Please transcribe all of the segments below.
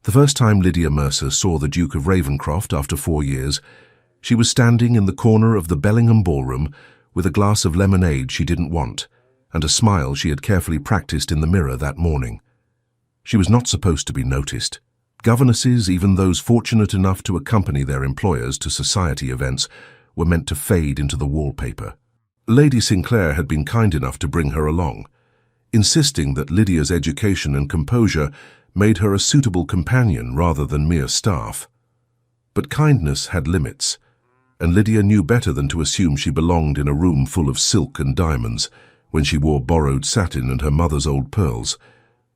The first time Lydia Mercer saw the Duke of Ravenscroft after 4 years, she was standing in the corner of the Bellingham ballroom with a glass of lemonade she didn't want and a smile she had carefully practiced in the mirror that morning. She was not supposed to be noticed. Governesses, even those fortunate enough to accompany their employers to society events, were meant to fade into the wallpaper. Lady Sinclair had been kind enough to bring her along, insisting that Lydia's education and composure made her a suitable companion rather than mere staff. But kindness had limits, and Lydia knew better than to assume she belonged in a room full of silk and diamonds when she wore borrowed satin and her mother's old pearls.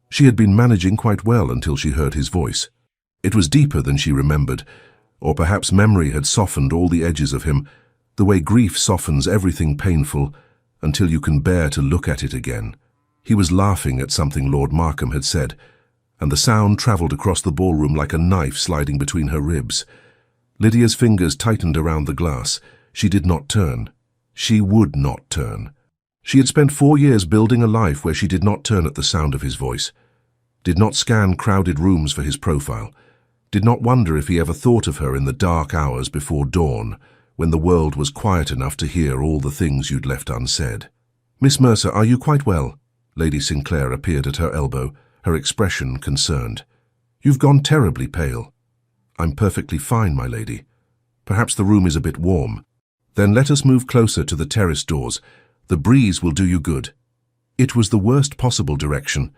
She had been managing quite well until she heard his voice. It was deeper than she remembered, or perhaps memory had softened all the edges of him, the way grief softens everything painful until you can bear to look at it again. He was laughing at something Lord Markham had said, and the sound travelled across the ballroom like a knife sliding between her ribs. Lydia's fingers tightened around the glass. She did not turn. She would not turn. She had spent 4 years building a life where she did not turn at the sound of his voice, did not scan crowded rooms for his profile, did not wonder if he ever thought of her in the dark hours before dawn, when the world was quiet enough to hear all the things you'd left unsaid. "Miss Mercer, are you quite well?" Lady Sinclair appeared at her elbow, her expression concerned. "You've gone terribly pale." "I'm perfectly fine, my lady. Perhaps the room is a bit warm. Then let us move closer to the terrace doors. The breeze will do you good." It was the worst possible direction.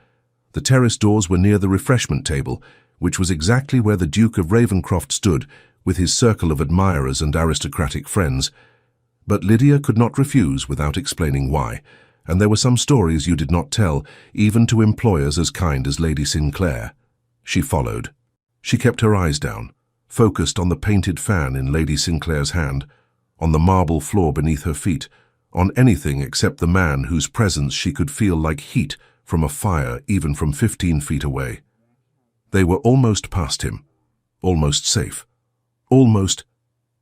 The terrace doors were near the refreshment table, which was exactly where the Duke of Ravenscroft stood, with his circle of admirers and aristocratic friends. But Lydia could not refuse without explaining why, and there were some stories you did not tell, even to employers as kind as Lady Sinclair. She followed. She kept her eyes down, focused on the painted fan in Lady Sinclair's hand, on the marble floor beneath her feet, on anything except the man whose presence she could feel like heat from a fire even from 15 feet away. They were almost past him, almost safe, almost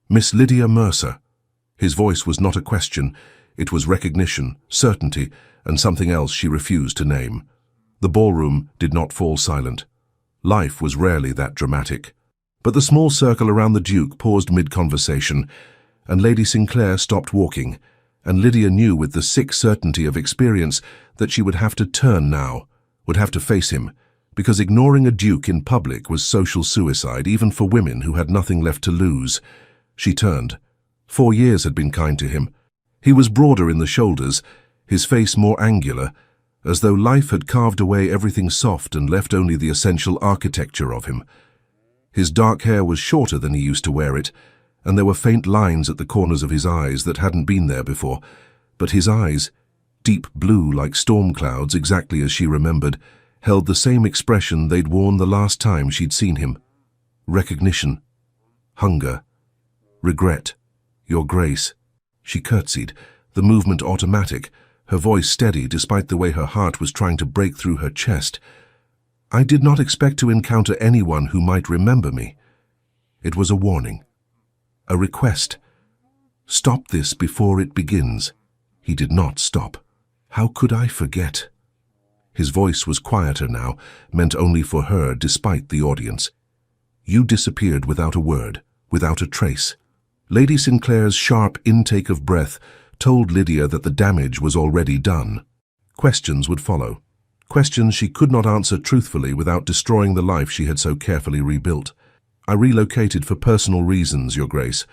Miss Lydia Mercer. His voice was not a question, it was recognition, certainty, and something else she refused to name. The ballroom did not fall silent. Life was rarely that dramatic. But the small circle around the Duke paused mid-conversation, and Lady Sinclair stopped walking, and Lydia knew with the sick certainty of experience that she would have to turn now, would have to face him, because ignoring a duke in public was social suicide even for women who had nothing left to lose. She turned. 4 years had been kind to him. He was broader in the shoulders, his face more angular, as though life had carved away everything soft and left only the essential architecture of him. His dark hair was shorter than he used to wear it, and there were faint lines at the corners of his eyes that hadn't been there before, but his eyes, deep blue like storm clouds exactly as she remembered, held the same expression they'd worn the last time she'd seen him. Recognition, hunger, regret, your grace. She curtsied, the movement automatic, her voice steady despite the way her heart was trying to break through her chest. "I did not expect to encounter anyone who might remember me." It was a warning, a request. "Stop this before it begins." He did not stop. "How could I forget?" His voice was quieter now, meant only for her despite the audience. "You disappeared without a word, without a trace." Lady Sinclair's sharp intake of breath told Lydia that the damage was already done. Questions would follow. Questions she could not answer truthfully without destroying the life she had so carefully rebuilt. "I relocated for personal reasons, Your Grace.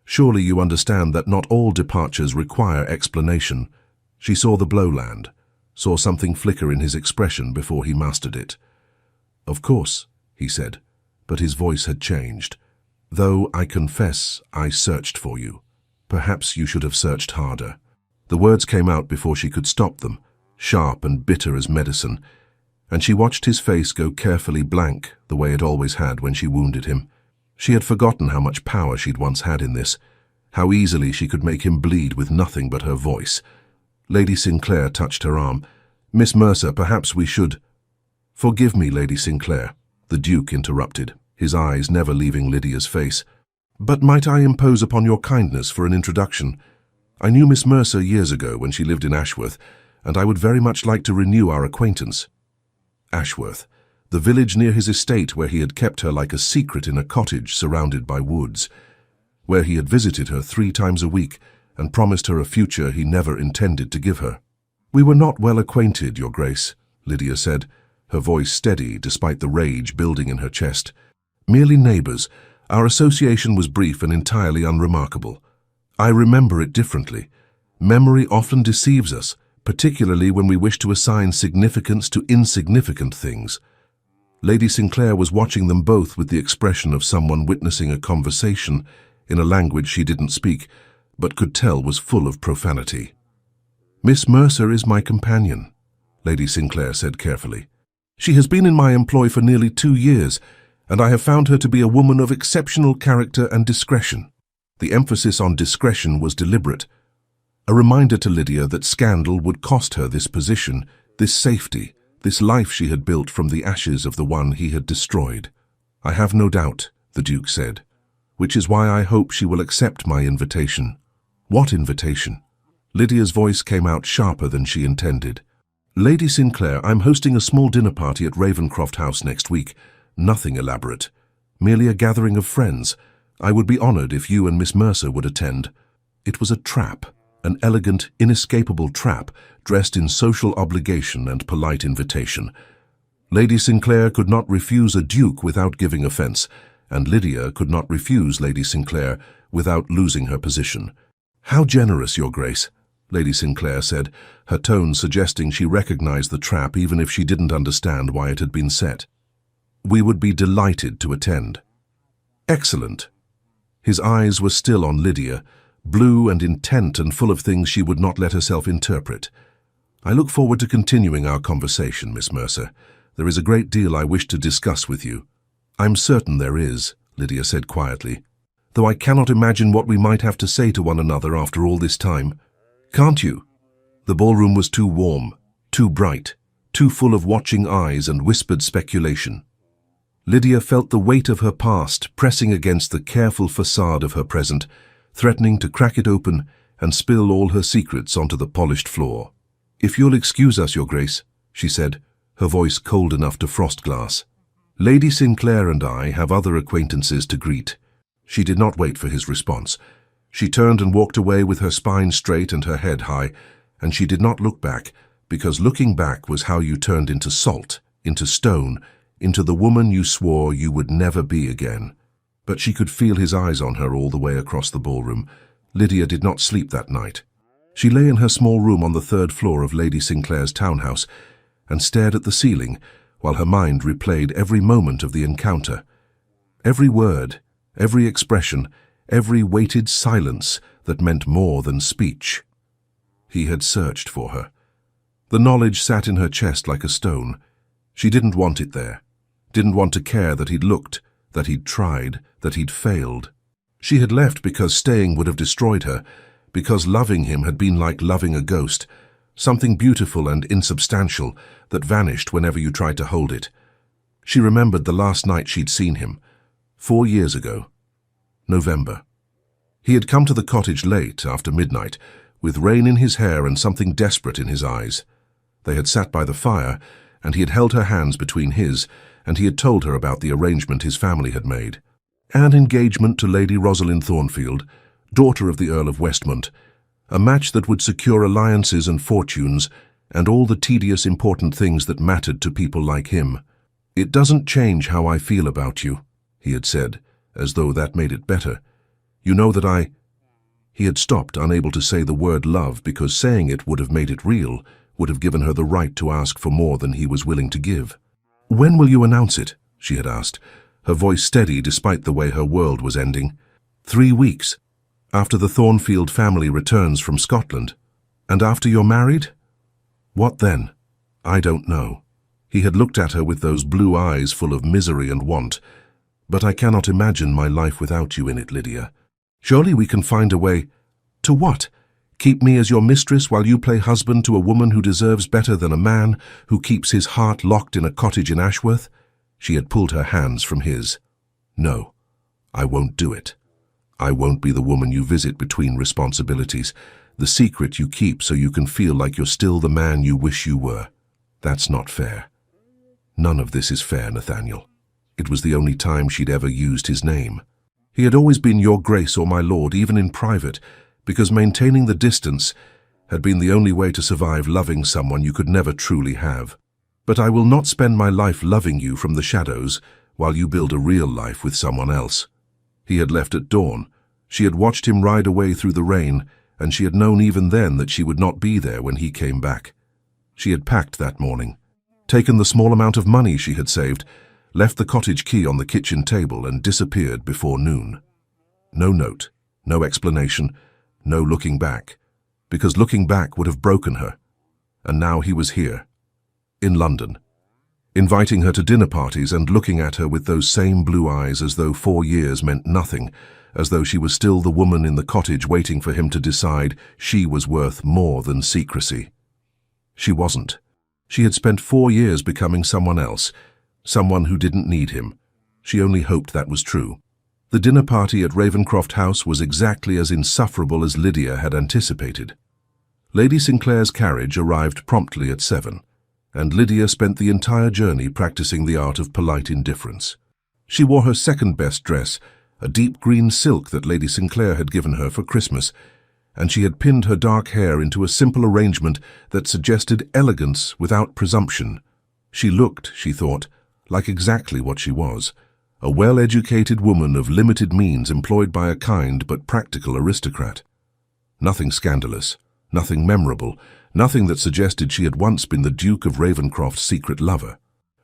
Surely you understand that not all departures require explanation." She saw the blow land, saw something flicker in his expression before he mastered it. "Of course," he said, but his voice had changed. "Though I confess I searched for you. Perhaps you should have searched harder." The words came out before she could stop them, sharp and bitter as medicine, and she watched his face go carefully blank the way it always had when she wounded him. She had forgotten how much power she'd once had in this, how easily she could make him bleed with nothing but her voice. Lady Sinclair touched her arm. "Miss Mercer, perhaps we should—" "Forgive me, Lady Sinclair," the Duke interrupted, his eyes never leaving Lydia's face. "But might I impose upon your kindness for an introduction? I knew Miss Mercer years ago when she lived in Ashworth, and I would very much like to renew our acquaintance." Ashworth, the village near his estate where he had kept her like a secret in a cottage surrounded by woods, where he had visited her 3 times a week and promised her a future he never intended to give her. "We were not well acquainted, Your Grace," Lydia said, her voice steady despite the rage building in her chest. "Merely neighbors. Our association was brief and entirely unremarkable. I remember it differently. Memory often deceives us, particularly when we wish to assign significance to insignificant things." Lady Sinclair was watching them both with the expression of someone witnessing a conversation in a language she didn't speak, but could tell was full of profanity. "Miss Mercer is my companion," Lady Sinclair said carefully. "She has been in my employ for nearly 2 years, and I have found her to be a woman of exceptional character and discretion." The emphasis on discretion was deliberate, a reminder to Lydia that scandal would cost her this position, this safety, this life she had built from the ashes of the one he had destroyed. "I have no doubt," the Duke said, "which is why I hope she will accept my invitation." "What invitation?" Lydia's voice came out sharper than she intended. "Lady Sinclair, I'm hosting a small dinner party at Ravenscroft House next week. Nothing elaborate. Merely a gathering of friends. I would be honored if you and Miss Mercer would attend." It was a trap, an elegant, inescapable trap, dressed in social obligation and polite invitation. Lady Sinclair could not refuse a duke without giving offense, and Lydia could not refuse Lady Sinclair without losing her position. "How generous, Your Grace," Lady Sinclair said, her tone suggesting she recognized the trap even if she didn't understand why it had been set. "We would be delighted to attend." "Excellent." His eyes were still on Lydia, blue and intent and full of things she would not let herself interpret. "I look forward to continuing our conversation, Miss Mercer. There is a great deal I wish to discuss with you." "I'm certain there is," Lydia said quietly, "though I cannot imagine what we might have to say to one another after all this time." "Can't you?" The ballroom was too warm, too bright, too full of watching eyes and whispered speculation. Lydia felt the weight of her past pressing against the careful facade of her present, threatening to crack it open and spill all her secrets onto the polished floor. "If you'll excuse us, Your Grace," she said, her voice cold enough to frost glass. "Lady Sinclair and I have other acquaintances to greet." She did not wait for his response. She turned and walked away with her spine straight and her head high, and she did not look back, because looking back was how you turned into salt, into stone, into the woman you swore you would never be again. But she could feel his eyes on her all the way across the ballroom. Lydia did not sleep that night. She lay in her small room on the 3rd floor of Lady Sinclair's townhouse and stared at the ceiling while her mind replayed every moment of the encounter. Every word, every expression, every weighted silence that meant more than speech. He had searched for her. The knowledge sat in her chest like a stone. She didn't want it there. Didn't want to care that he'd looked, that he'd tried, that he'd failed. She had left because staying would have destroyed her, because loving him had been like loving a ghost, something beautiful and insubstantial that vanished whenever you tried to hold it. She remembered the last night she'd seen him, 4 years ago. November. He had come to the cottage late, after midnight, with rain in his hair and something desperate in his eyes. They had sat by the fire, and he had held her hands between his, and he had told her about the arrangement his family had made. An engagement to Lady Rosalind Thornfield, daughter of the Earl of Westmont, a match that would secure alliances and fortunes, and all the tedious important things that mattered to people like him. "It doesn't change how I feel about you," he had said, as though that made it better. "You know that I—" He had stopped, unable to say the word love, because saying it would have made it real, would have given her the right to ask for more than he was willing to give. "When will you announce it?" she had asked, her voice steady despite the way her world was ending. 3 weeks. After the Thornfield family returns from Scotland. And after you're married? What then? I don't know. He had looked at her with those blue eyes full of misery and want. But I cannot imagine my life without you in it, Lydia. Surely we can find a way. To what? Keep me as your mistress while you play husband to a woman who deserves better than a man who keeps his heart locked in a cottage in Ashworth? She had pulled her hands from his. No, I won't do it. I won't be the woman you visit between responsibilities, the secret you keep so you can feel like you're still the man you wish you were. That's not fair. None of this is fair, Nathaniel. It was the only time she'd ever used his name. He had always been your grace or my lord, even in private, because maintaining the distance had been the only way to survive loving someone you could never truly have. But I will not spend my life loving you from the shadows while you build a real life with someone else. He had left at dawn. She had watched him ride away through the rain, and she had known even then that she would not be there when he came back. She had packed that morning, taken the small amount of money she had saved, left the cottage key on the kitchen table and disappeared before noon. No note, no explanation, no looking back, because looking back would have broken her. And now he was here, in London, inviting her to dinner parties and looking at her with those same blue eyes as though 4 years meant nothing, as though she was still the woman in the cottage waiting for him to decide she was worth more than secrecy. She wasn't. She had spent 4 years becoming someone else, someone who didn't need him. She only hoped that was true. The dinner party at Ravenscroft House was exactly as insufferable as Lydia had anticipated. Lady Sinclair's carriage arrived promptly at 7, and Lydia spent the entire journey practicing the art of polite indifference. She wore her second-best dress, a deep green silk that Lady Sinclair had given her for Christmas, and she had pinned her dark hair into a simple arrangement that suggested elegance without presumption. She looked, she thought, like exactly what she was, a well-educated woman of limited means employed by a kind but practical aristocrat. Nothing scandalous, nothing memorable, nothing that suggested she had once been the Duke of Ravenscroft's secret lover.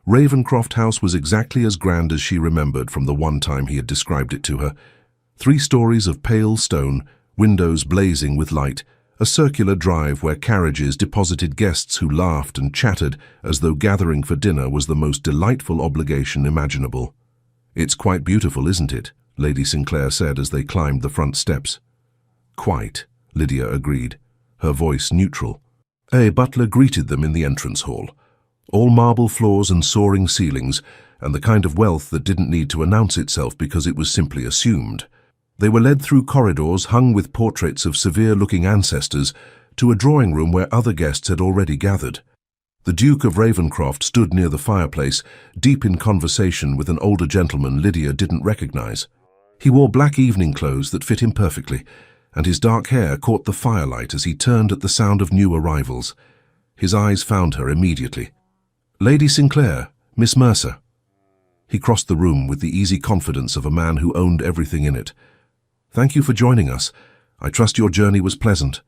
Ravenscroft House was exactly as grand as she remembered from the one time he had described it to her. 3 stories of pale stone, windows blazing with light, a circular drive where carriages deposited guests who laughed and chattered as though gathering for dinner was the most delightful obligation imaginable. "It's quite beautiful, isn't it?" Lady Sinclair said as they climbed the front steps. "Quite," Lydia agreed, her voice neutral. A butler greeted them in the entrance hall. All marble floors and soaring ceilings, and the kind of wealth that didn't need to announce itself because it was simply assumed. They were led through corridors hung with portraits of severe-looking ancestors to a drawing room where other guests had already gathered. The Duke of Ravenscroft stood near the fireplace, deep in conversation with an older gentleman Lydia didn't recognize. He wore black evening clothes that fit him perfectly, and his dark hair caught the firelight as he turned at the sound of new arrivals. His eyes found her immediately. "Lady Sinclair, Miss Mercer." He crossed the room with the easy confidence of a man who owned everything in it. "Thank you for joining us. I trust your journey was pleasant."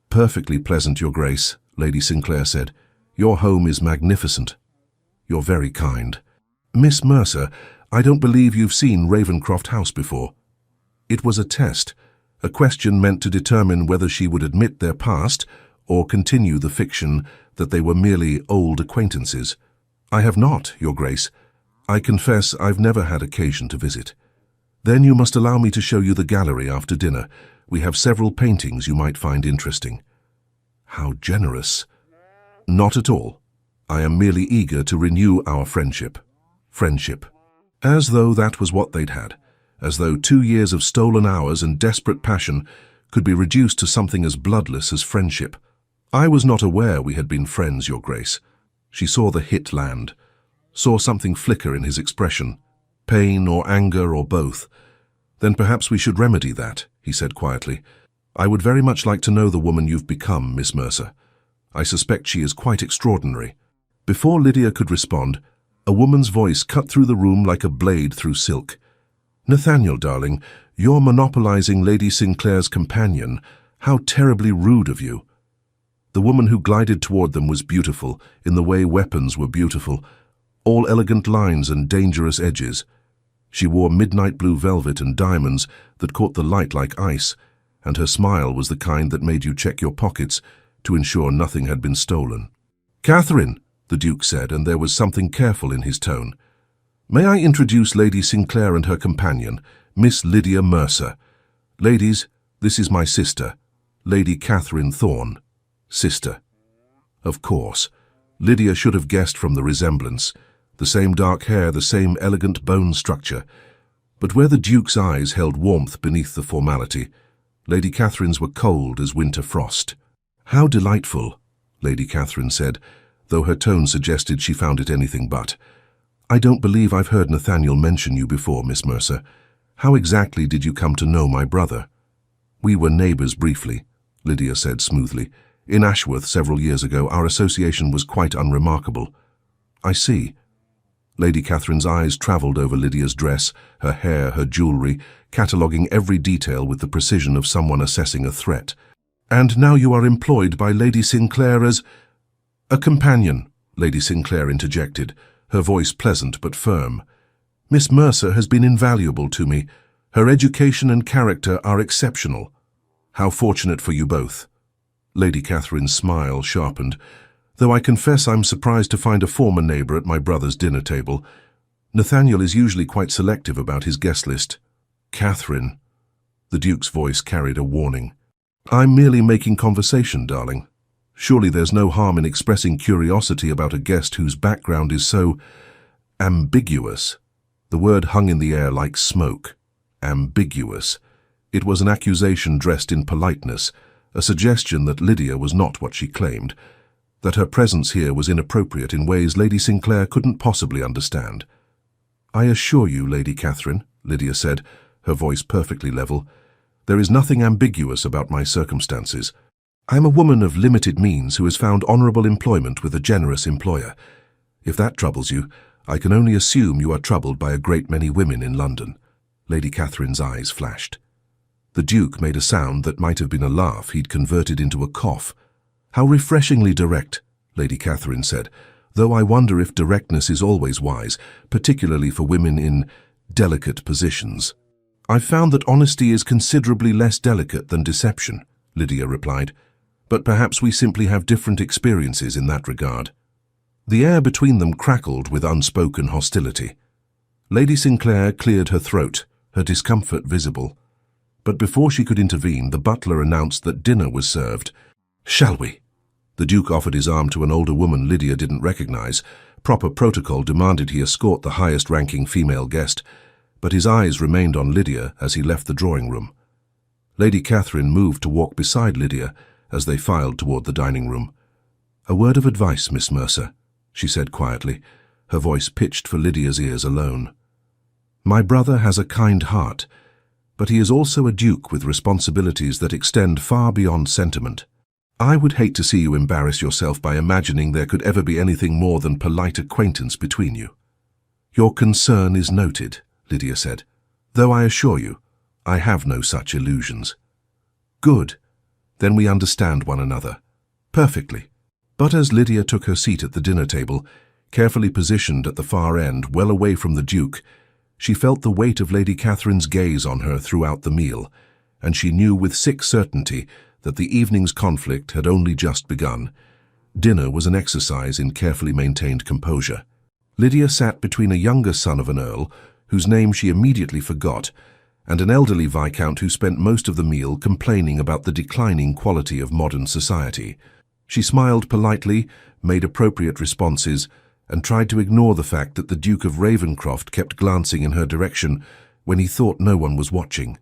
"Perfectly pleasant, Your Grace," Lady Sinclair said. "Your home is magnificent." "You're very kind." "Miss Mercer, I don't believe you've seen Ravenscroft House before." It was a test, a question meant to determine whether she would admit their past or continue the fiction that they were merely old acquaintances. "I have not, Your Grace. I confess I've never had occasion to visit." "Then you must allow me to show you the gallery after dinner. We have several paintings you might find interesting." "How generous." "Not at all. I am merely eager to renew our friendship." Friendship. As though that was what they'd had. As though 2 years of stolen hours and desperate passion could be reduced to something as bloodless as friendship. "I was not aware we had been friends, Your Grace." She saw the hit land, saw something flicker in his expression. Pain or anger or both. "Then perhaps we should remedy that," he said quietly. "I would very much like to know the woman you've become, Miss Mercer. I suspect she is quite extraordinary." Before Lydia could respond, a woman's voice cut through the room like a blade through silk. "Nathaniel, darling, you're monopolizing Lady Sinclair's companion. How terribly rude of you." The woman who glided toward them was beautiful, in the way weapons were beautiful, all elegant lines and dangerous edges. She wore midnight blue velvet and diamonds that caught the light like ice, and her smile was the kind that made you check your pockets to ensure nothing had been stolen. "Catherine," the Duke said, and there was something careful in his tone. "May I introduce Lady Sinclair and her companion, Miss Lydia Mercer. Ladies, this is my sister, Lady Catherine Thorne." Sister. Of course. Lydia should have guessed from the resemblance. The same dark hair, the same elegant bone structure. But where the Duke's eyes held warmth beneath the formality, Lady Catherine's were cold as winter frost. "How delightful," Lady Catherine said. though her tone suggested she found it anything but. "I don't believe I've heard Nathaniel mention you before, Miss Mercer. How exactly did you come to know my brother?" "We were neighbours briefly," Lydia said smoothly. "In Ashworth several years ago, our association was quite unremarkable." "I see." Lady Catherine's eyes travelled over Lydia's dress, her hair, her jewellery, cataloguing every detail with the precision of someone assessing a threat. "And now you are employed by Lady Sinclair as—" "A companion," Lady Sinclair interjected, her voice pleasant but firm. "Miss Mercer has been invaluable to me. Her education and character are exceptional. How fortunate for you both." Lady Catherine's smile sharpened. "Though I confess I'm surprised to find a former neighbour at my brother's dinner table. Nathaniel is usually quite selective about his guest list." "Catherine," the Duke's voice carried a warning. "I'm merely making conversation, darling. Surely there's no harm in expressing curiosity about a guest whose background is so ambiguous." The word hung in the air like smoke. Ambiguous. It was an accusation dressed in politeness, a suggestion that Lydia was not what she claimed, that her presence here was inappropriate in ways Lady Sinclair couldn't possibly understand. "I assure you, Lady Catherine," Lydia said, her voice perfectly level, "there is nothing ambiguous about my circumstances. I am a woman of limited means who has found honourable employment with a generous employer. If that troubles you, I can only assume you are troubled by a great many women in London." Lady Catherine's eyes flashed. The Duke made a sound that might have been a laugh he'd converted into a cough. "How refreshingly direct," Lady Catherine said, "though I wonder if directness is always wise, particularly for women in delicate positions." "I've found that honesty is considerably less delicate than deception," Lydia replied, "but perhaps we simply have different experiences in that regard." The air between them crackled with unspoken hostility. Lady Sinclair cleared her throat, her discomfort visible. But before she could intervene, the butler announced that dinner was served. "Shall we?" The Duke offered his arm to an older woman Lydia didn't recognize. Proper protocol demanded he escort the highest-ranking female guest, but his eyes remained on Lydia as he left the drawing-room. Lady Catherine moved to walk beside Lydia as they filed toward the dining-room. "A word of advice, Miss Mercer," she said quietly, her voice pitched for Lydia's ears alone. "My brother has a kind heart, but he is also a duke with responsibilities that extend far beyond sentiment. I would hate to see you embarrass yourself by imagining there could ever be anything more than polite acquaintance between you." "Your concern is noted," Lydia said, "though I assure you, I have no such illusions." "Good. Then we understand one another. Perfectly." But as Lydia took her seat at the dinner table, carefully positioned at the far end, well away from the Duke, she felt the weight of Lady Catherine's gaze on her throughout the meal, and she knew with sick certainty that the evening's conflict had only just begun. Dinner was an exercise in carefully maintained composure. Lydia sat between a younger son of an earl, whose name she immediately forgot, and an elderly viscount who spent most of the meal complaining about the declining quality of modern society. She smiled politely, made appropriate responses, and tried to ignore the fact that the Duke of Ravenscroft kept glancing in her direction when he thought no one was watching.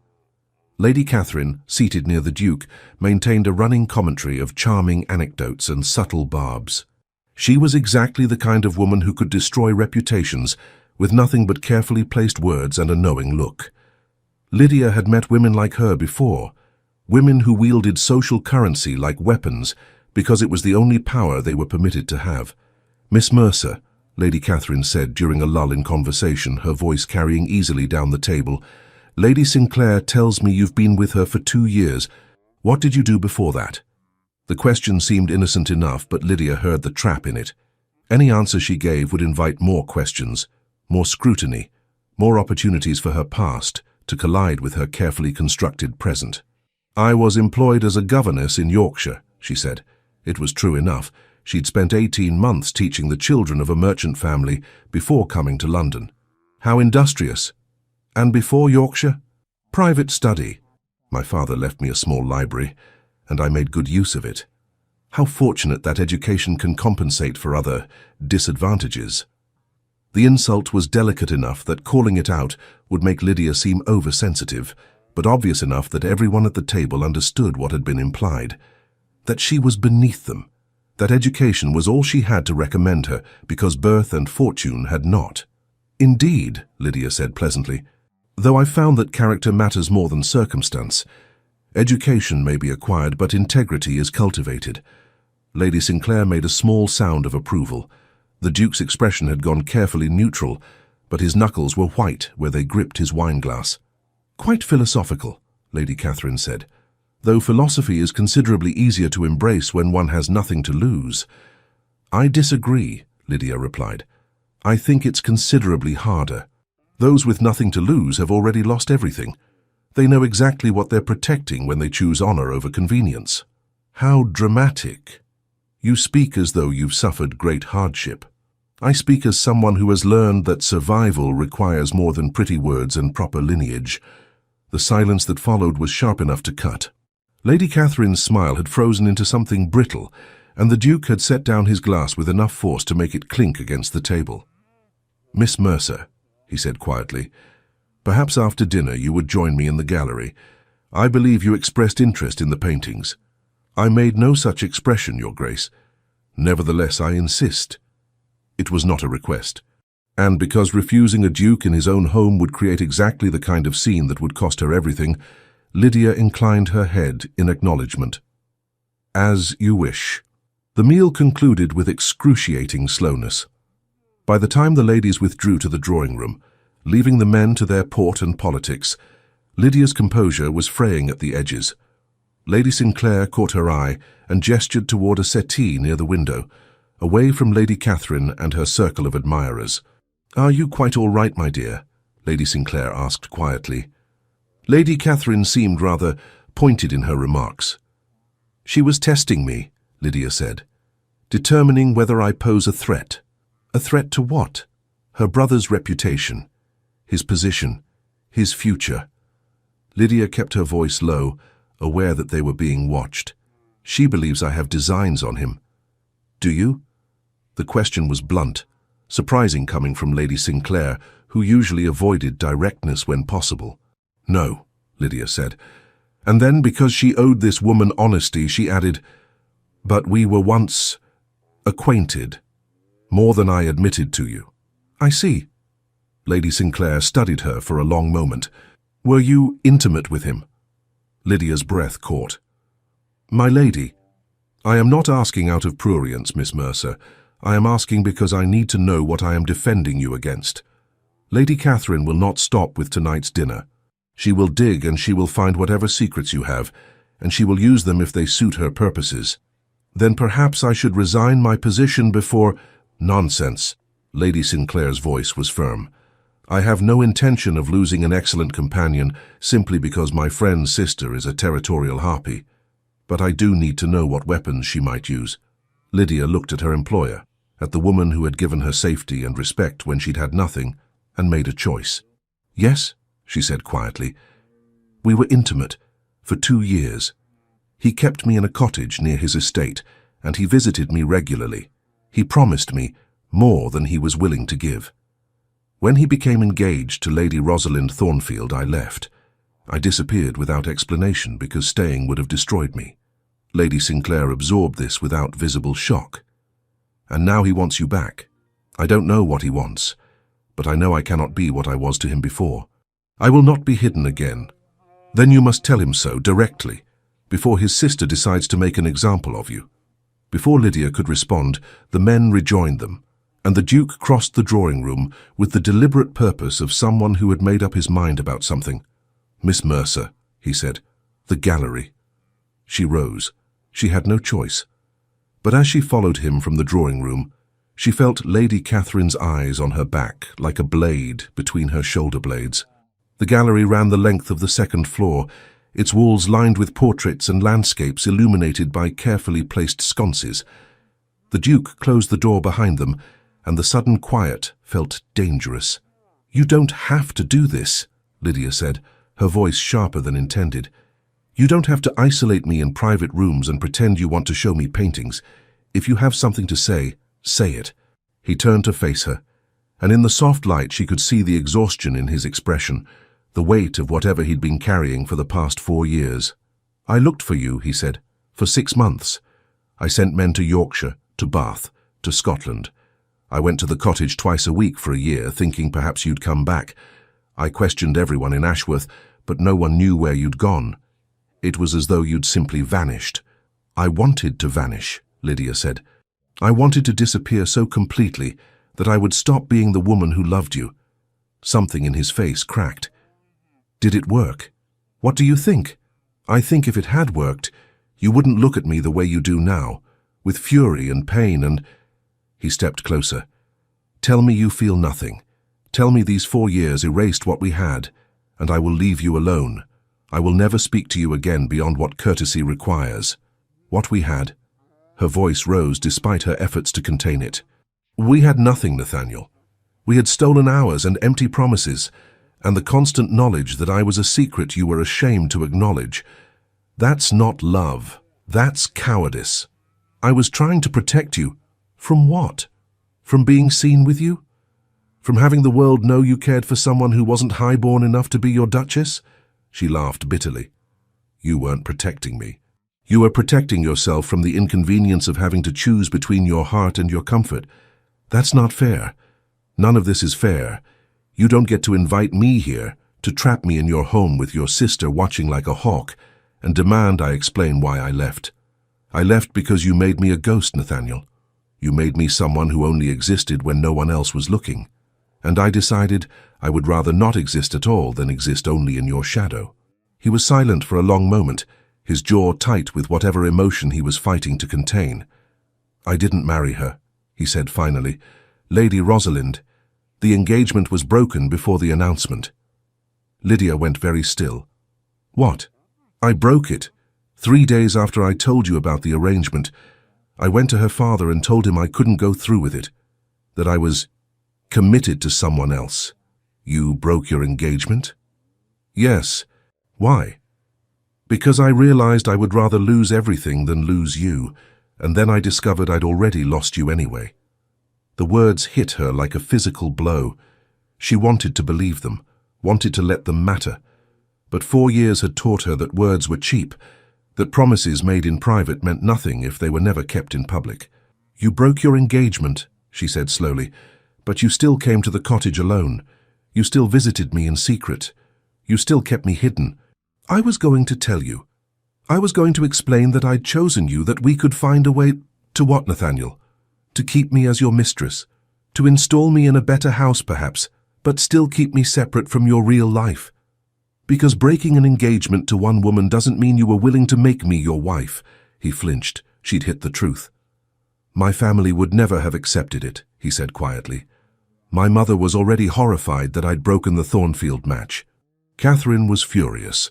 Lady Catherine, seated near the Duke, maintained a running commentary of charming anecdotes and subtle barbs. She was exactly the kind of woman who could destroy reputations with nothing but carefully placed words and a knowing look. Lydia had met women like her before, women who wielded social currency like weapons because it was the only power they were permitted to have. "Miss Mercer," Lady Catherine said during a lull in conversation, her voice carrying easily down the table, "Lady Sinclair tells me you've been with her for 2 years. What did you do before that?" The question seemed innocent enough, but Lydia heard the trap in it. Any answer she gave would invite more questions, more scrutiny, more opportunities for her past to collide with her carefully constructed present. "I was employed as a governess in Yorkshire," she said. It was true enough. She'd spent 18 months teaching the children of a merchant family before coming to London. "How industrious. And before Yorkshire?" "Private study. My father left me a small library, and I made good use of it. How fortunate that education can compensate for other disadvantages." The insult was delicate enough that calling it out would make Lydia seem oversensitive, but obvious enough that everyone at the table understood what had been implied, that she was beneath them, that education was all she had to recommend her because birth and fortune had not. Indeed, Lydia said pleasantly, though I found that character matters more than circumstance. Education may be acquired, but integrity is cultivated. Lady Sinclair made a small sound of approval. The Duke's expression had gone carefully neutral, but his knuckles were white where they gripped his wineglass. Quite philosophical, Lady Catherine said, though philosophy is considerably easier to embrace when one has nothing to lose. I disagree, Lydia replied. I think it's considerably harder. Those with nothing to lose have already lost everything. They know exactly what they're protecting when they choose honor over convenience. How dramatic. You speak as though you've suffered great hardship. I speak as someone who has learned that survival requires more than pretty words and proper lineage. The silence that followed was sharp enough to cut. Lady Catherine's smile had frozen into something brittle, and the Duke had set down his glass with enough force to make it clink against the table. Miss Mercer, he said quietly, perhaps after dinner you would join me in the gallery. I believe you expressed interest in the paintings. I made no such expression, Your Grace. Nevertheless, I insist. It was not a request. And because refusing a duke in his own home would create exactly the kind of scene that would cost her everything, Lydia inclined her head in acknowledgement. As you wish. The meal concluded with excruciating slowness. By the time the ladies withdrew to the drawing-room, leaving the men to their port and politics, Lydia's composure was fraying at the edges. Lady Sinclair caught her eye and gestured toward a settee near the window, away from Lady Catherine and her circle of admirers. "Are you quite all right, my dear?" Lady Sinclair asked quietly. Lady Catherine seemed rather pointed in her remarks. "She was testing me," Lydia said, "determining whether I pose a threat." A threat to what? Her brother's reputation, his position, his future. Lydia kept her voice low, aware that they were being watched. "She believes I have designs on him." "Do you?" The question was blunt, surprising coming from Lady Sinclair, who usually avoided directness when possible. "No," Lydia said. And then, because she owed this woman honesty, she added, "But we were once acquainted, more than I admitted to you." "I see." Lady Sinclair studied her for a long moment. "Were you intimate with him?" Lydia's breath caught. "My lady, I am not asking out of prurience, Miss Mercer. I am asking because I need to know what I am defending you against. Lady Catherine will not stop with tonight's dinner. She will dig and she will find whatever secrets you have, and she will use them if they suit her purposes. Then perhaps I should resign my position before—" "Nonsense." Lady Sinclair's voice was firm. "I have no intention of losing an excellent companion simply because my friend's sister is a territorial harpy. But I do need to know what weapons she might use." Lydia looked at her employer, at the woman who had given her safety and respect when she'd had nothing, and made a choice. "Yes," she said quietly. "We were intimate for 2 years. He kept me in a cottage near his estate, and he visited me regularly. He promised me more than he was willing to give. When he became engaged to Lady Rosalind Thornfield, I left. I disappeared without explanation because staying would have destroyed me." Lady Sinclair absorbed this without visible shock. "And now he wants you back. I don't know what he wants, but I know I cannot be what I was to him before. I will not be hidden again. Then you must tell him so directly, before his sister decides to make an example of you." Before Lydia could respond, the men rejoined them, and the Duke crossed the drawing-room with the deliberate purpose of someone who had made up his mind about something. "Miss Mercer," he said, "the gallery." She rose. She had no choice. But as she followed him from the drawing-room, she felt Lady Catherine's eyes on her back like a blade between her shoulder blades. The gallery ran the length of the second floor, its walls lined with portraits and landscapes illuminated by carefully placed sconces. The Duke closed the door behind them, and the sudden quiet felt dangerous. "You don't have to do this," Lydia said, her voice sharper than intended. "You don't have to isolate me in private rooms and pretend you want to show me paintings. If you have something to say, say it." He turned to face her, and in the soft light she could see the exhaustion in his expression, the weight of whatever he'd been carrying for the past 4 years. "I looked for you," he said, "for 6 months. I sent men to Yorkshire, to Bath, to Scotland. I went to the cottage twice a week for a year, thinking perhaps you'd come back. I questioned everyone in Ashworth, but no one knew where you'd gone. It was as though you'd simply vanished. I wanted to vanish, Lydia said. I wanted to disappear so completely that I would stop being the woman who loved you. Something in his face cracked. Did it work? What do you think? I think if it had worked, you wouldn't look at me the way you do now, with fury and pain and... He stepped closer. Tell me you feel nothing. Tell me these 4 years erased what we had, and I will leave you alone. I will never speak to you again beyond what courtesy requires. What we had. Her voice rose despite her efforts to contain it. We had nothing, Nathaniel. We had stolen hours and empty promises, and the constant knowledge that I was a secret you were ashamed to acknowledge. That's not love. That's cowardice. I was trying to protect you. From what? From being seen with you? From having the world know you cared for someone who wasn't highborn enough to be your duchess? She laughed bitterly. You weren't protecting me. You were protecting yourself from the inconvenience of having to choose between your heart and your comfort. That's not fair. None of this is fair. You don't get to invite me here, to trap me in your home with your sister watching like a hawk, and demand I explain why I left. I left because you made me a ghost, Nathaniel. You made me someone who only existed when no one else was looking. And I decided I would rather not exist at all than exist only in your shadow. He was silent for a long moment, his jaw tight with whatever emotion he was fighting to contain. I didn't marry her, he said finally. Lady Rosalind. The engagement was broken before the announcement. Lydia went very still. What? I broke it. 3 days after I told you about the arrangement, I went to her father and told him I couldn't go through with it, that I was committed to someone else. You broke your engagement? Yes. Why? Because I realized I would rather lose everything than lose you, and then I discovered I'd already lost you anyway. The words hit her like a physical blow. She wanted to believe them, wanted to let them matter. But 4 years had taught her that words were cheap, that promises made in private meant nothing if they were never kept in public. You broke your engagement, she said slowly, but you still came to the cottage alone. You still visited me in secret. You still kept me hidden. I was going to tell you. I was going to explain that I'd chosen you, that we could find a way... To what, Nathaniel? To keep me as your mistress. To install me in a better house, perhaps, but still keep me separate from your real life. Because breaking an engagement to one woman doesn't mean you were willing to make me your wife. He flinched. She'd hit the truth. My family would never have accepted it, he said quietly. My mother was already horrified that I'd broken the Thornfield match. Catherine was furious.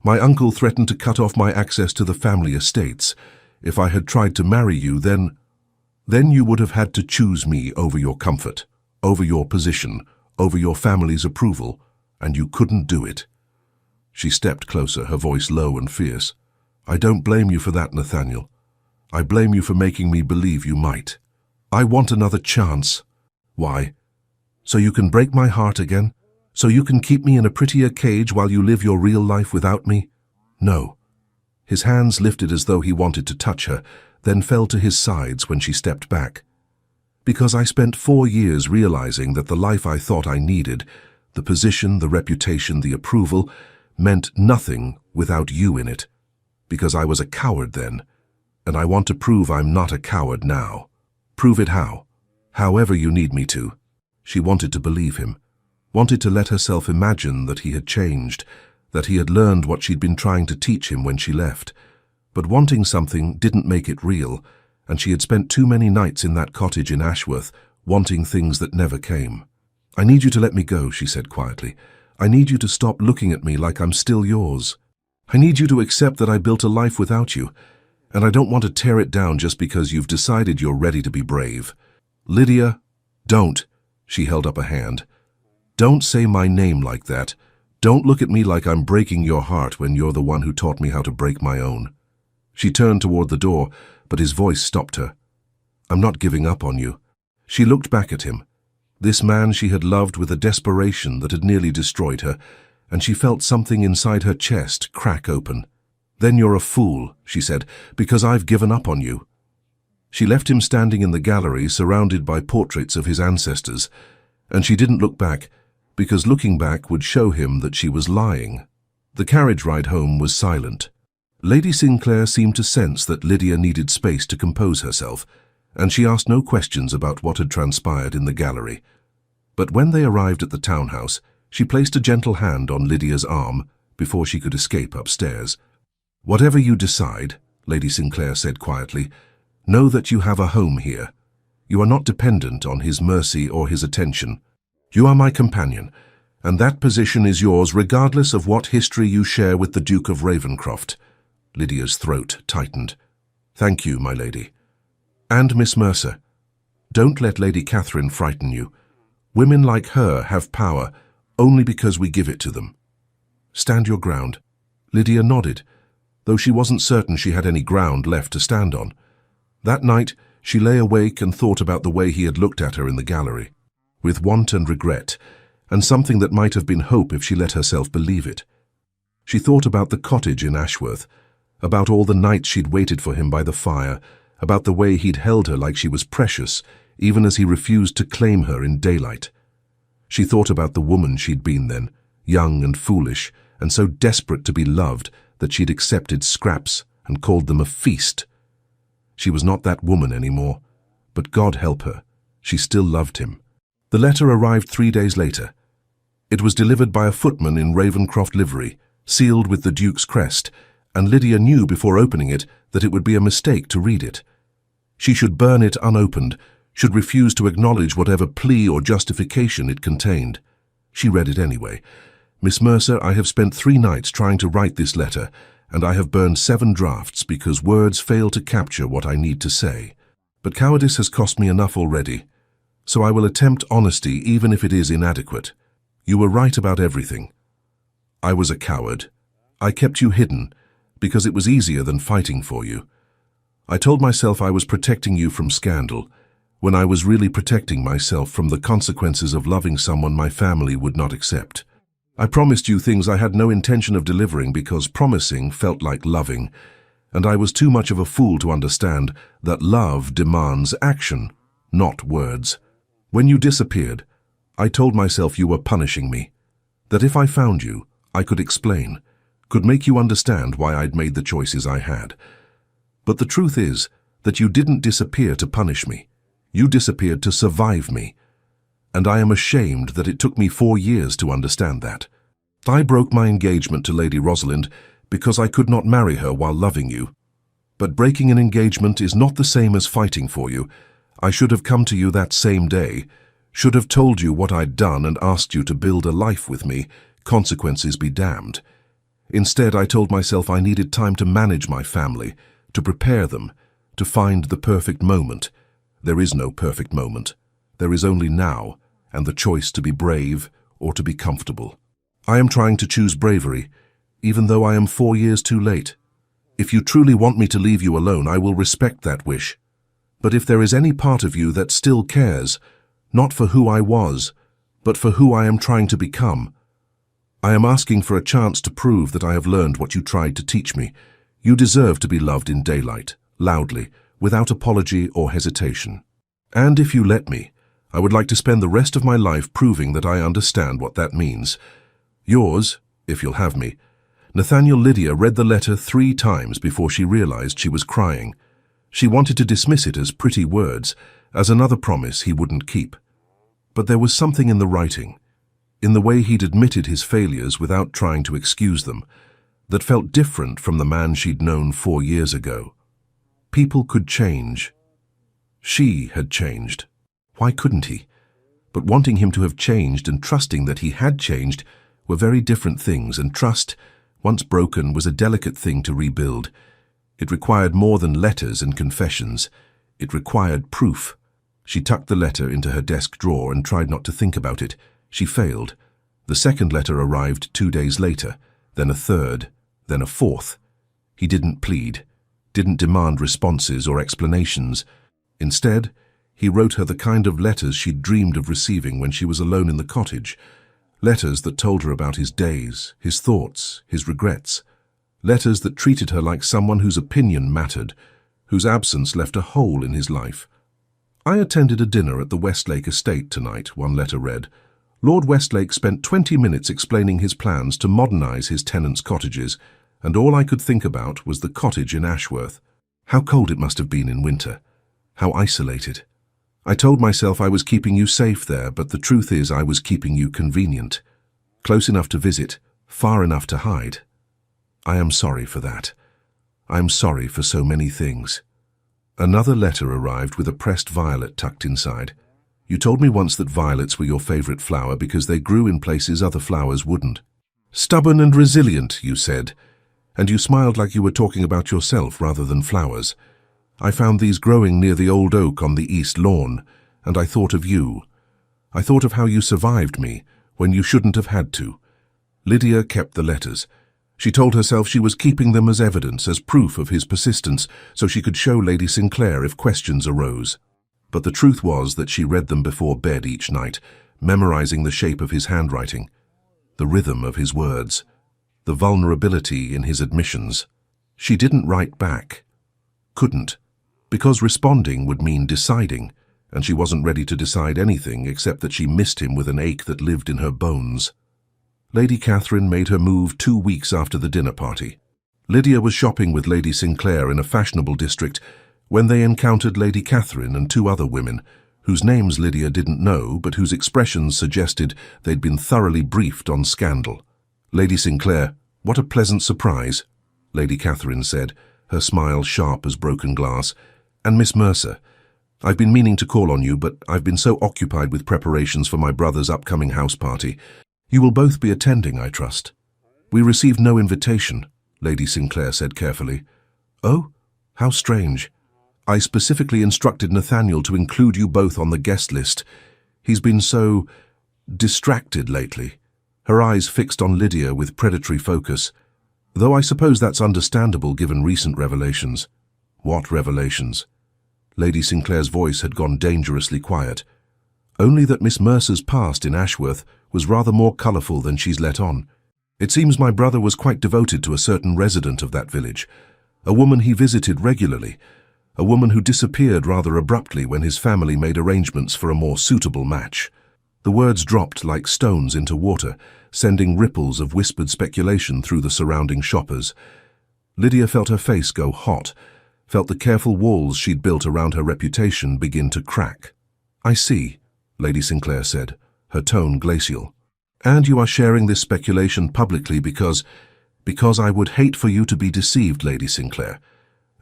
My uncle threatened to cut off my access to the family estates. If I had tried to marry you, then you would have had to choose me over your comfort, over your position, over your family's approval, and you couldn't do it. She stepped closer, her voice low and fierce. I don't blame you for that, Nathaniel. I blame you for making me believe you might. I want another chance. Why? So you can break my heart again? So you can keep me in a prettier cage while you live your real life without me? No. His hands lifted as though he wanted to touch her, then fell to his sides when she stepped back. Because I spent 4 years realizing that the life I thought I needed, the position, the reputation, the approval, meant nothing without you in it. Because I was a coward then, and I want to prove I'm not a coward now. Prove it how? However you need me to. She wanted to believe him, wanted to let herself imagine that he had changed, that he had learned what she'd been trying to teach him when she left. But wanting something didn't make it real, and she had spent too many nights in that cottage in Ashworth, wanting things that never came. I need you to let me go, she said quietly. I need you to stop looking at me like I'm still yours. I need you to accept that I built a life without you, and I don't want to tear it down just because you've decided you're ready to be brave. Lydia, don't. She held up a hand. Don't say my name like that. Don't look at me like I'm breaking your heart when you're the one who taught me how to break my own. She turned toward the door, but his voice stopped her. I'm not giving up on you. She looked back at him. This man she had loved with a desperation that had nearly destroyed her, and she felt something inside her chest crack open. Then you're a fool, she said, because I've given up on you. She left him standing in the gallery surrounded by portraits of his ancestors, and she didn't look back, because looking back would show him that she was lying. The carriage ride home was silent. Lady Sinclair seemed to sense that Lydia needed space to compose herself, and she asked no questions about what had transpired in the gallery. But when they arrived at the townhouse, she placed a gentle hand on Lydia's arm before she could escape upstairs. "Whatever you decide," Lady Sinclair said quietly, "know that you have a home here. You are not dependent on his mercy or his attention. You are my companion, and that position is yours regardless of what history you share with the Duke of Ravenscroft." Lydia's throat tightened. "Thank you, my lady. And Miss Mercer, don't let Lady Catherine frighten you. Women like her have power only because we give it to them. Stand your ground." Lydia nodded, though she wasn't certain she had any ground left to stand on. That night, she lay awake and thought about the way he had looked at her in the gallery, with want and regret, and something that might have been hope if she let herself believe it. She thought about the cottage in Ashworth, about all the nights she'd waited for him by the fire, about the way he'd held her like she was precious, even as he refused to claim her in daylight. She thought about the woman she'd been then, young and foolish, and so desperate to be loved that she'd accepted scraps and called them a feast. She was not that woman anymore, but God help her, she still loved him. The letter arrived 3 days later. It was delivered by a footman in Ravenscroft livery, sealed with the Duke's crest, and Lydia knew before opening it that it would be a mistake to read it. She should burn it unopened, should refuse to acknowledge whatever plea or justification it contained. She read it anyway. "Miss Mercer, I have spent 3 nights trying to write this letter, and I have burned 7 drafts because words fail to capture what I need to say. But cowardice has cost me enough already, so I will attempt honesty even if it is inadequate. You were right about everything. I was a coward. I kept you hidden, because it was easier than fighting for you. I told myself I was protecting you from scandal, when I was really protecting myself from the consequences of loving someone my family would not accept. I promised you things I had no intention of delivering because promising felt like loving, and I was too much of a fool to understand that love demands action, not words. When you disappeared, I told myself you were punishing me, that if I found you, I could explain, could make you understand why I'd made the choices I had. But the truth is that you didn't disappear to punish me. You disappeared to survive me. And I am ashamed that it took me 4 years to understand that. I broke my engagement to Lady Rosalind because I could not marry her while loving you. But breaking an engagement is not the same as fighting for you. I should have come to you that same day, should have told you what I'd done and asked you to build a life with me, consequences be damned. Instead, I told myself I needed time to manage my family, to prepare them, to find the perfect moment. There is no perfect moment. There is only now, and the choice to be brave or to be comfortable. I am trying to choose bravery, even though I am 4 years too late. If you truly want me to leave you alone, I will respect that wish. But if there is any part of you that still cares, not for who I was, but for who I am trying to become, I am asking for a chance to prove that I have learned what you tried to teach me. You deserve to be loved in daylight, loudly, without apology or hesitation. And if you let me, I would like to spend the rest of my life proving that I understand what that means. Yours, if you'll have me." Nathaniel. Lydia read the letter 3 times before she realized she was crying. She wanted to dismiss it as pretty words, as another promise he wouldn't keep. But there was something in the writing, in the way he'd admitted his failures without trying to excuse them, that felt different from the man she'd known 4 years ago. People could change. She had changed. Why couldn't he? But wanting him to have changed and trusting that he had changed were very different things, and trust, once broken, was a delicate thing to rebuild. It required more than letters and confessions. It required proof. She tucked the letter into her desk drawer and tried not to think about it. She failed. The second letter arrived 2 days later, then a third, then a fourth. He didn't plead, didn't demand responses or explanations. Instead, he wrote her the kind of letters she'd dreamed of receiving when she was alone in the cottage. Letters that told her about his days, his thoughts, his regrets. Letters that treated her like someone whose opinion mattered, whose absence left a hole in his life. I attended a dinner at the Westlake estate tonight, one letter read. Lord Westlake spent 20 minutes explaining his plans to modernize his tenants' cottages, and all I could think about was the cottage in Ashworth. How cold it must have been in winter. How isolated. I told myself I was keeping you safe there, but the truth is I was keeping you convenient. Close enough to visit, far enough to hide. I am sorry for that. I am sorry for so many things. Another letter arrived with a pressed violet tucked inside. You told me once that violets were your favorite flower because they grew in places other flowers wouldn't. Stubborn and resilient, you said, and you smiled like you were talking about yourself rather than flowers. I found these growing near the old oak on the east lawn, and I thought of you. I thought of how you survived me when you shouldn't have had to. Lydia kept the letters. She told herself she was keeping them as evidence, as proof of his persistence, so she could show Lady Sinclair if questions arose. But the truth was that she read them before bed each night, memorizing the shape of his handwriting, the rhythm of his words, the vulnerability in his admissions. She didn't write back. Couldn't, because responding would mean deciding, and she wasn't ready to decide anything except that she missed him with an ache that lived in her bones. Lady Catherine made her move 2 weeks after the dinner party. Lydia was shopping with Lady Sinclair in a fashionable district when they encountered Lady Catherine and 2 other women, whose names Lydia didn't know but whose expressions suggested they'd been thoroughly briefed on scandal. Lady Sinclair, what a pleasant surprise, Lady Catherine said, her smile sharp as broken glass. And Miss Mercer, I've been meaning to call on you, but I've been so occupied with preparations for my brother's upcoming house party. You will both be attending, I trust. We received no invitation, Lady Sinclair said carefully. Oh, how strange. I specifically instructed Nathaniel to include you both on the guest list. He's been so distracted lately, her eyes fixed on Lydia with predatory focus. Though I suppose that's understandable given recent revelations. What revelations? Lady Sinclair's voice had gone dangerously quiet. Only that Miss Mercer's past in Ashworth was rather more colourful than she's let on. It seems my brother was quite devoted to a certain resident of that village, a woman he visited regularly, a woman who disappeared rather abruptly when his family made arrangements for a more suitable match. The words dropped like stones into water, sending ripples of whispered speculation through the surrounding shoppers. Lydia felt her face go hot, felt the careful walls she'd built around her reputation begin to crack. I see, Lady Sinclair said, her tone glacial. And you are sharing this speculation publicly because I would hate for you to be deceived, Lady Sinclair.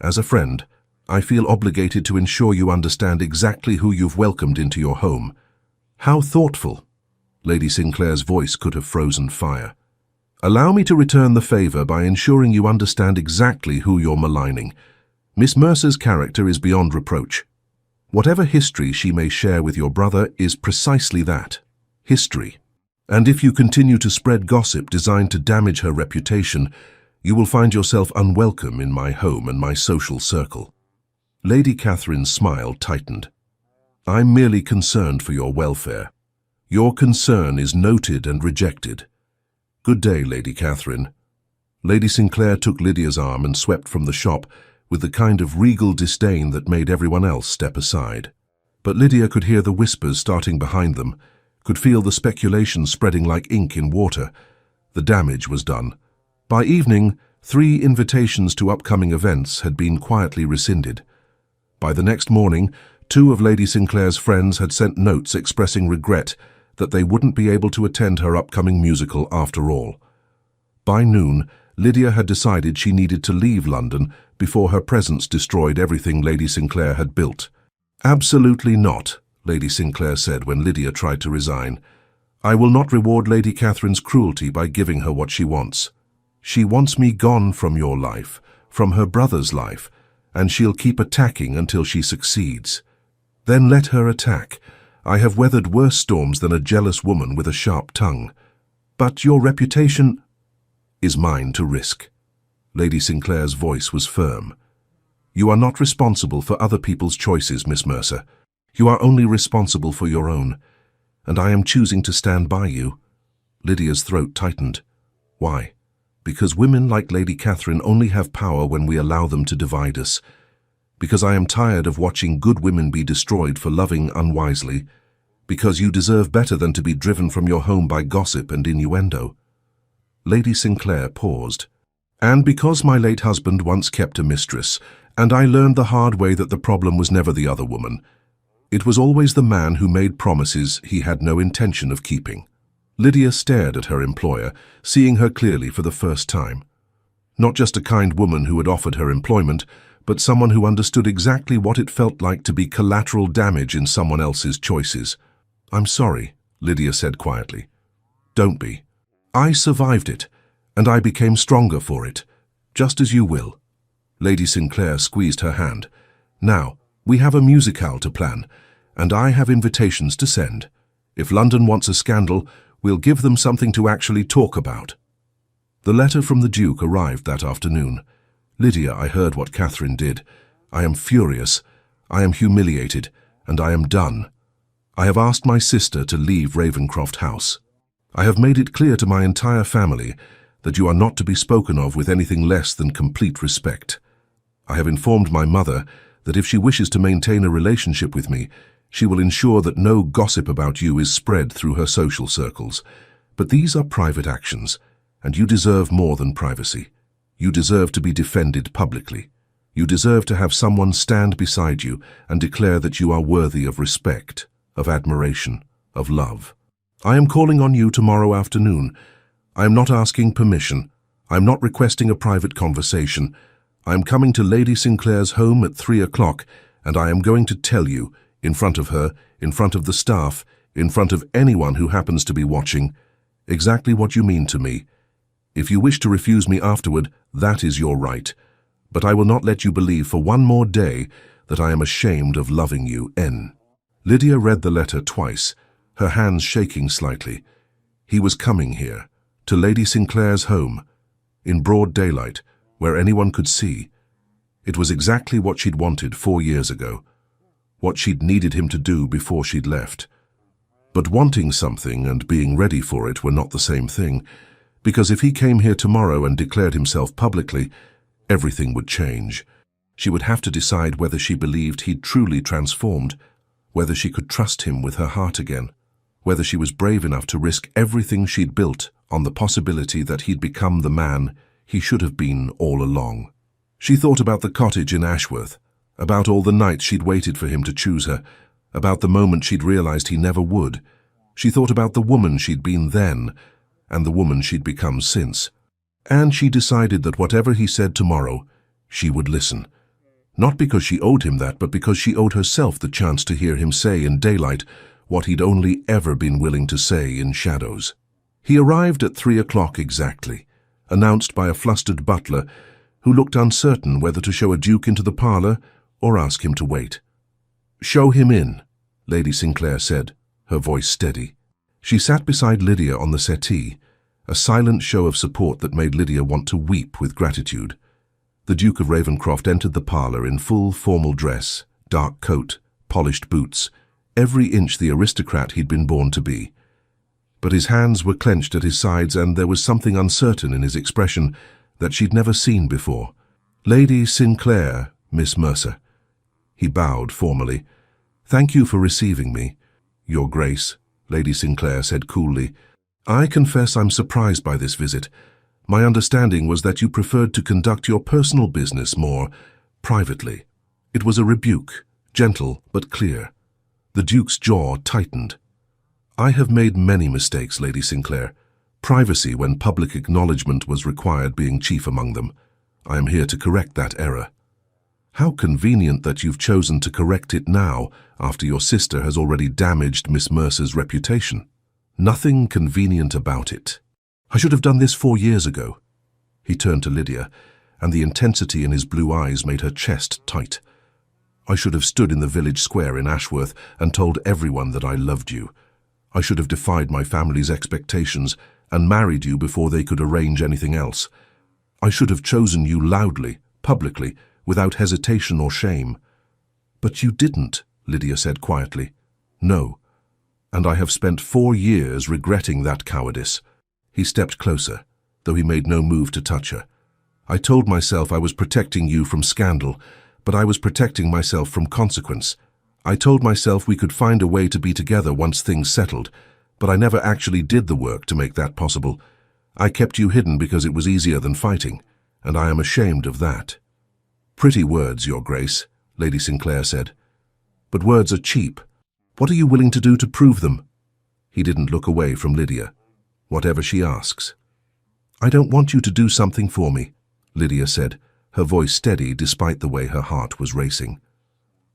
As a friend, I feel obligated to ensure you understand exactly who you've welcomed into your home. How thoughtful. Lady Sinclair's voice could have frozen fire. Allow me to return the favor by ensuring you understand exactly who you're maligning. Miss Mercer's character is beyond reproach. Whatever history she may share with your brother is precisely that, history. And if you continue to spread gossip designed to damage her reputation, you will find yourself unwelcome in my home and my social circle. Lady Catherine's smile tightened. I'm merely concerned for your welfare. Your concern is noted and rejected. Good day, Lady Catherine. Lady Sinclair took Lydia's arm and swept from the shop with the kind of regal disdain that made everyone else step aside. But Lydia could hear the whispers starting behind them, could feel the speculation spreading like ink in water. The damage was done. By evening, 3 invitations to upcoming events had been quietly rescinded. By the next morning, 2 of Lady Sinclair's friends had sent notes expressing regret that they wouldn't be able to attend her upcoming musical after all. By noon, Lydia had decided she needed to leave London before her presence destroyed everything Lady Sinclair had built. Absolutely not, Lady Sinclair said when Lydia tried to resign. I will not reward Lady Catherine's cruelty by giving her what she wants. She wants me gone from your life, from her brother's life, and she'll keep attacking until she succeeds. Then let her attack. I have weathered worse storms than a jealous woman with a sharp tongue. But your reputation is mine to risk. Lady Sinclair's voice was firm. You are not responsible for other people's choices, Miss Mercer. You are only responsible for your own, and I am choosing to stand by you. Lydia's throat tightened. Why? Because women like Lady Catherine only have power when we allow them to divide us. Because I am tired of watching good women be destroyed for loving unwisely. Because you deserve better than to be driven from your home by gossip and innuendo." Lady Sinclair paused. "And because my late husband once kept a mistress, and I learned the hard way that the problem was never the other woman. It was always the man who made promises he had no intention of keeping." Lydia stared at her employer, seeing her clearly for the first time. Not just a kind woman who had offered her employment, but someone who understood exactly what it felt like to be collateral damage in someone else's choices. "I'm sorry," Lydia said quietly. "Don't be. I survived it, and I became stronger for it, just as you will." Lady Sinclair squeezed her hand. "Now, we have a musicale to plan, and I have invitations to send. If London wants a scandal, we'll give them something to actually talk about." The letter from the Duke arrived that afternoon. "Lydia, I heard what Catherine did. I am furious, I am humiliated, and I am done. I have asked my sister to leave Ravenscroft House. I have made it clear to my entire family that you are not to be spoken of with anything less than complete respect. I have informed my mother that if she wishes to maintain a relationship with me, she will ensure that no gossip about you is spread through her social circles. But these are private actions, and you deserve more than privacy. You deserve to be defended publicly. You deserve to have someone stand beside you and declare that you are worthy of respect, of admiration, of love. I am calling on you tomorrow afternoon. I am not asking permission. I am not requesting a private conversation. I am coming to Lady Sinclair's home at 3 o'clock, and I am going to tell you, in front of her, in front of the staff, in front of anyone who happens to be watching, exactly what you mean to me. If you wish to refuse me afterward, that is your right. But I will not let you believe for one more day that I am ashamed of loving you, N." Lydia read the letter twice, her hands shaking slightly. He was coming here, to Lady Sinclair's home, in broad daylight, where anyone could see. It was exactly what she'd wanted 4 years ago, what she'd needed him to do before she'd left. But wanting something and being ready for it were not the same thing, because if he came here tomorrow and declared himself publicly, everything would change. She would have to decide whether she believed he'd truly transformed, whether she could trust him with her heart again, whether she was brave enough to risk everything she'd built on the possibility that he'd become the man he should have been all along. She thought about the cottage in Ashworth, about all the nights she'd waited for him to choose her, about the moment she'd realized he never would. She thought about the woman she'd been then, and the woman she'd become since. And she decided that whatever he said tomorrow, she would listen. Not because she owed him that, but because she owed herself the chance to hear him say in daylight what he'd only ever been willing to say in shadows. He arrived at 3 o'clock exactly, announced by a flustered butler who looked uncertain whether to show a duke into the parlour or ask him to wait. "Show him in," Lady Sinclair said, her voice steady. She sat beside Lydia on the settee, a silent show of support that made Lydia want to weep with gratitude. The Duke of Ravenscroft entered the parlour in full formal dress, dark coat, polished boots, every inch the aristocrat he'd been born to be. But his hands were clenched at his sides, and there was something uncertain in his expression that she'd never seen before. "Lady Sinclair, Miss Mercer." He bowed formally. "Thank you for receiving me." "Your Grace," Lady Sinclair said coolly. "I confess I'm surprised by this visit. My understanding was that you preferred to conduct your personal business more privately." It was a rebuke, gentle but clear. The Duke's jaw tightened. "I have made many mistakes, Lady Sinclair. Privacy when public acknowledgement was required being chief among them. I am here to correct that error." "How convenient that you've chosen to correct it now, after your sister has already damaged Miss Mercer's reputation." "Nothing convenient about it. I should have done this 4 years ago." He turned to Lydia, and the intensity in his blue eyes made her chest tight. "I should have stood in the village square in Ashworth and told everyone that I loved you. I should have defied my family's expectations and married you before they could arrange anything else. I should have chosen you loudly, publicly, without hesitation or shame." "But you didn't," Lydia said quietly. "No, and I have spent 4 years regretting that cowardice." He stepped closer, though he made no move to touch her. "I told myself I was protecting you from scandal, but I was protecting myself from consequence. I told myself we could find a way to be together once things settled, but I never actually did the work to make that possible. I kept you hidden because it was easier than fighting, and I am ashamed of that." "Pretty words, Your Grace," Lady Sinclair said. "But words are cheap. What are you willing to do to prove them?" He didn't look away from Lydia. "Whatever she asks." "I don't want you to do something for me," Lydia said, her voice steady despite the way her heart was racing.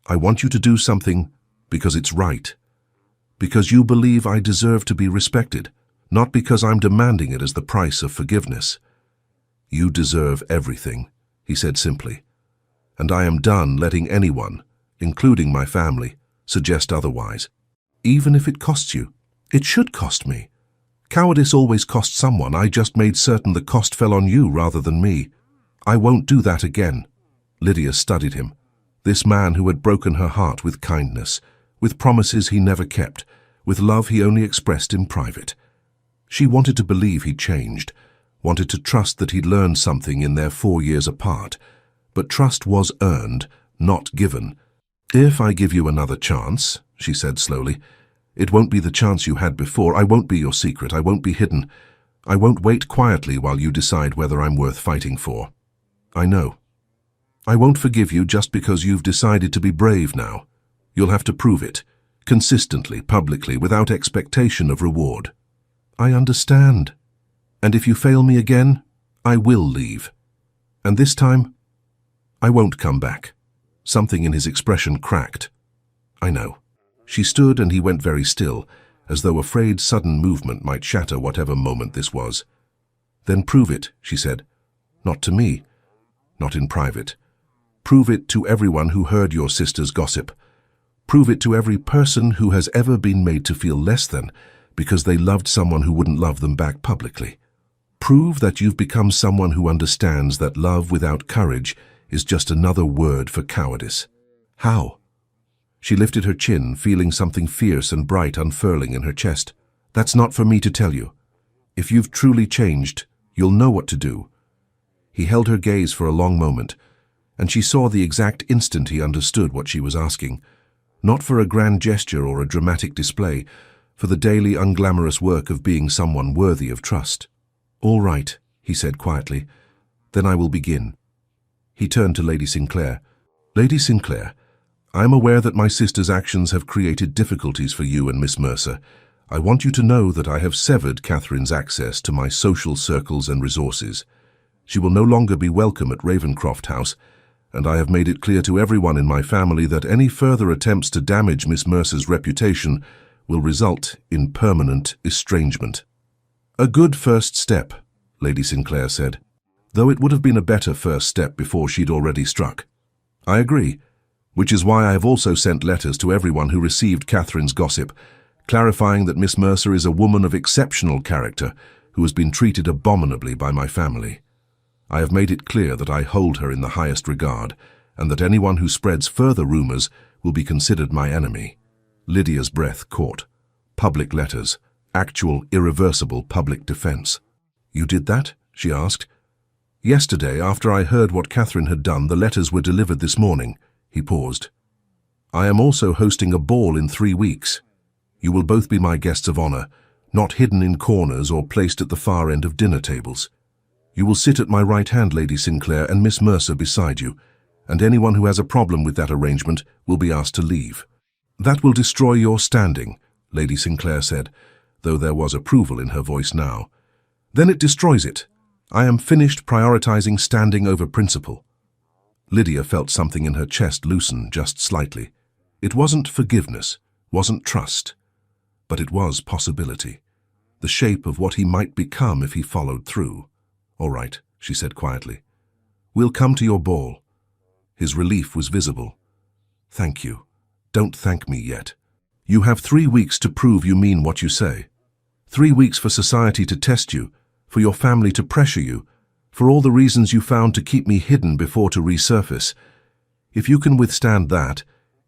"I want you to do something because it's right. Because you believe I deserve to be respected, not because I'm demanding it as the price of forgiveness." "You deserve everything," he said simply. "And I am done letting anyone, including my family, suggest otherwise. Even if it costs you. It should cost me. Cowardice always costs someone. I just made certain the cost fell on you rather than me. I won't do that again." Lydia studied him. This man who had broken her heart with kindness, with promises he never kept, with love he only expressed in private. She wanted to believe he'd changed, wanted to trust that he'd learned something in their 4 years apart. But trust was earned, not given. "If I give you another chance," she said slowly, "it won't be the chance you had before. I won't be your secret. I won't be hidden. I won't wait quietly while you decide whether I'm worth fighting for. I know. I won't forgive you just because you've decided to be brave now. You'll have to prove it, consistently, publicly, without expectation of reward." "I understand. And if you fail me again, I will leave. And this time, I won't come back." Something in his expression cracked. "I know." She stood and he went very still, as though afraid sudden movement might shatter whatever moment this was. "Then prove it," she said. "Not to me, not in private. Prove it to everyone who heard your sister's gossip. Prove it to every person who has ever been made to feel less than because they loved someone who wouldn't love them back publicly. Prove that you've become someone who understands that love without courage is just another word for cowardice." "How?" She lifted her chin, feeling something fierce and bright unfurling in her chest. "That's not for me to tell you. If you've truly changed, you'll know what to do." He held her gaze for a long moment, and she saw the exact instant he understood what she was asking. Not for a grand gesture or a dramatic display, for the daily unglamorous work of being someone worthy of trust. "All right," he said quietly. "Then I will begin." He turned to Lady Sinclair. "Lady Sinclair, I am aware that my sister's actions have created difficulties for you and Miss Mercer. I want you to know that I have severed Catherine's access to my social circles and resources. She will no longer be welcome at Ravenscroft House, and I have made it clear to everyone in my family that any further attempts to damage Miss Mercer's reputation will result in permanent estrangement." "A good first step," Lady Sinclair said, "though it would have been a better first step before she'd already struck." "I agree, which is why I have also sent letters to everyone who received Catherine's gossip, clarifying that Miss Mercer is a woman of exceptional character who has been treated abominably by my family. I have made it clear that I hold her in the highest regard, and that anyone who spreads further rumors will be considered my enemy." Lydia's breath caught. Public letters. Actual, irreversible public defense. "You did that?" she asked. "Yesterday, after I heard what Catherine had done, the letters were delivered this morning." He paused. "I am also hosting a ball in 3 weeks. You will both be my guests of honor, not hidden in corners or placed at the far end of dinner tables. You will sit at my right hand, Lady Sinclair, and Miss Mercer beside you, and anyone who has a problem with that arrangement will be asked to leave." "That will destroy your standing," Lady Sinclair said, though there was approval in her voice now. "Then it destroys it. I am finished prioritizing standing over principle." Lydia felt something in her chest loosen just slightly. It wasn't forgiveness, wasn't trust, but it was possibility, the shape of what he might become if he followed through. "All right," she said quietly. "We'll come to your ball." His relief was visible. "Thank you. Don't thank me yet. You have 3 weeks to prove you mean what you say. 3 weeks for society to test you, for your family to pressure you, for all the reasons you found to keep me hidden before to resurface. If you can withstand that,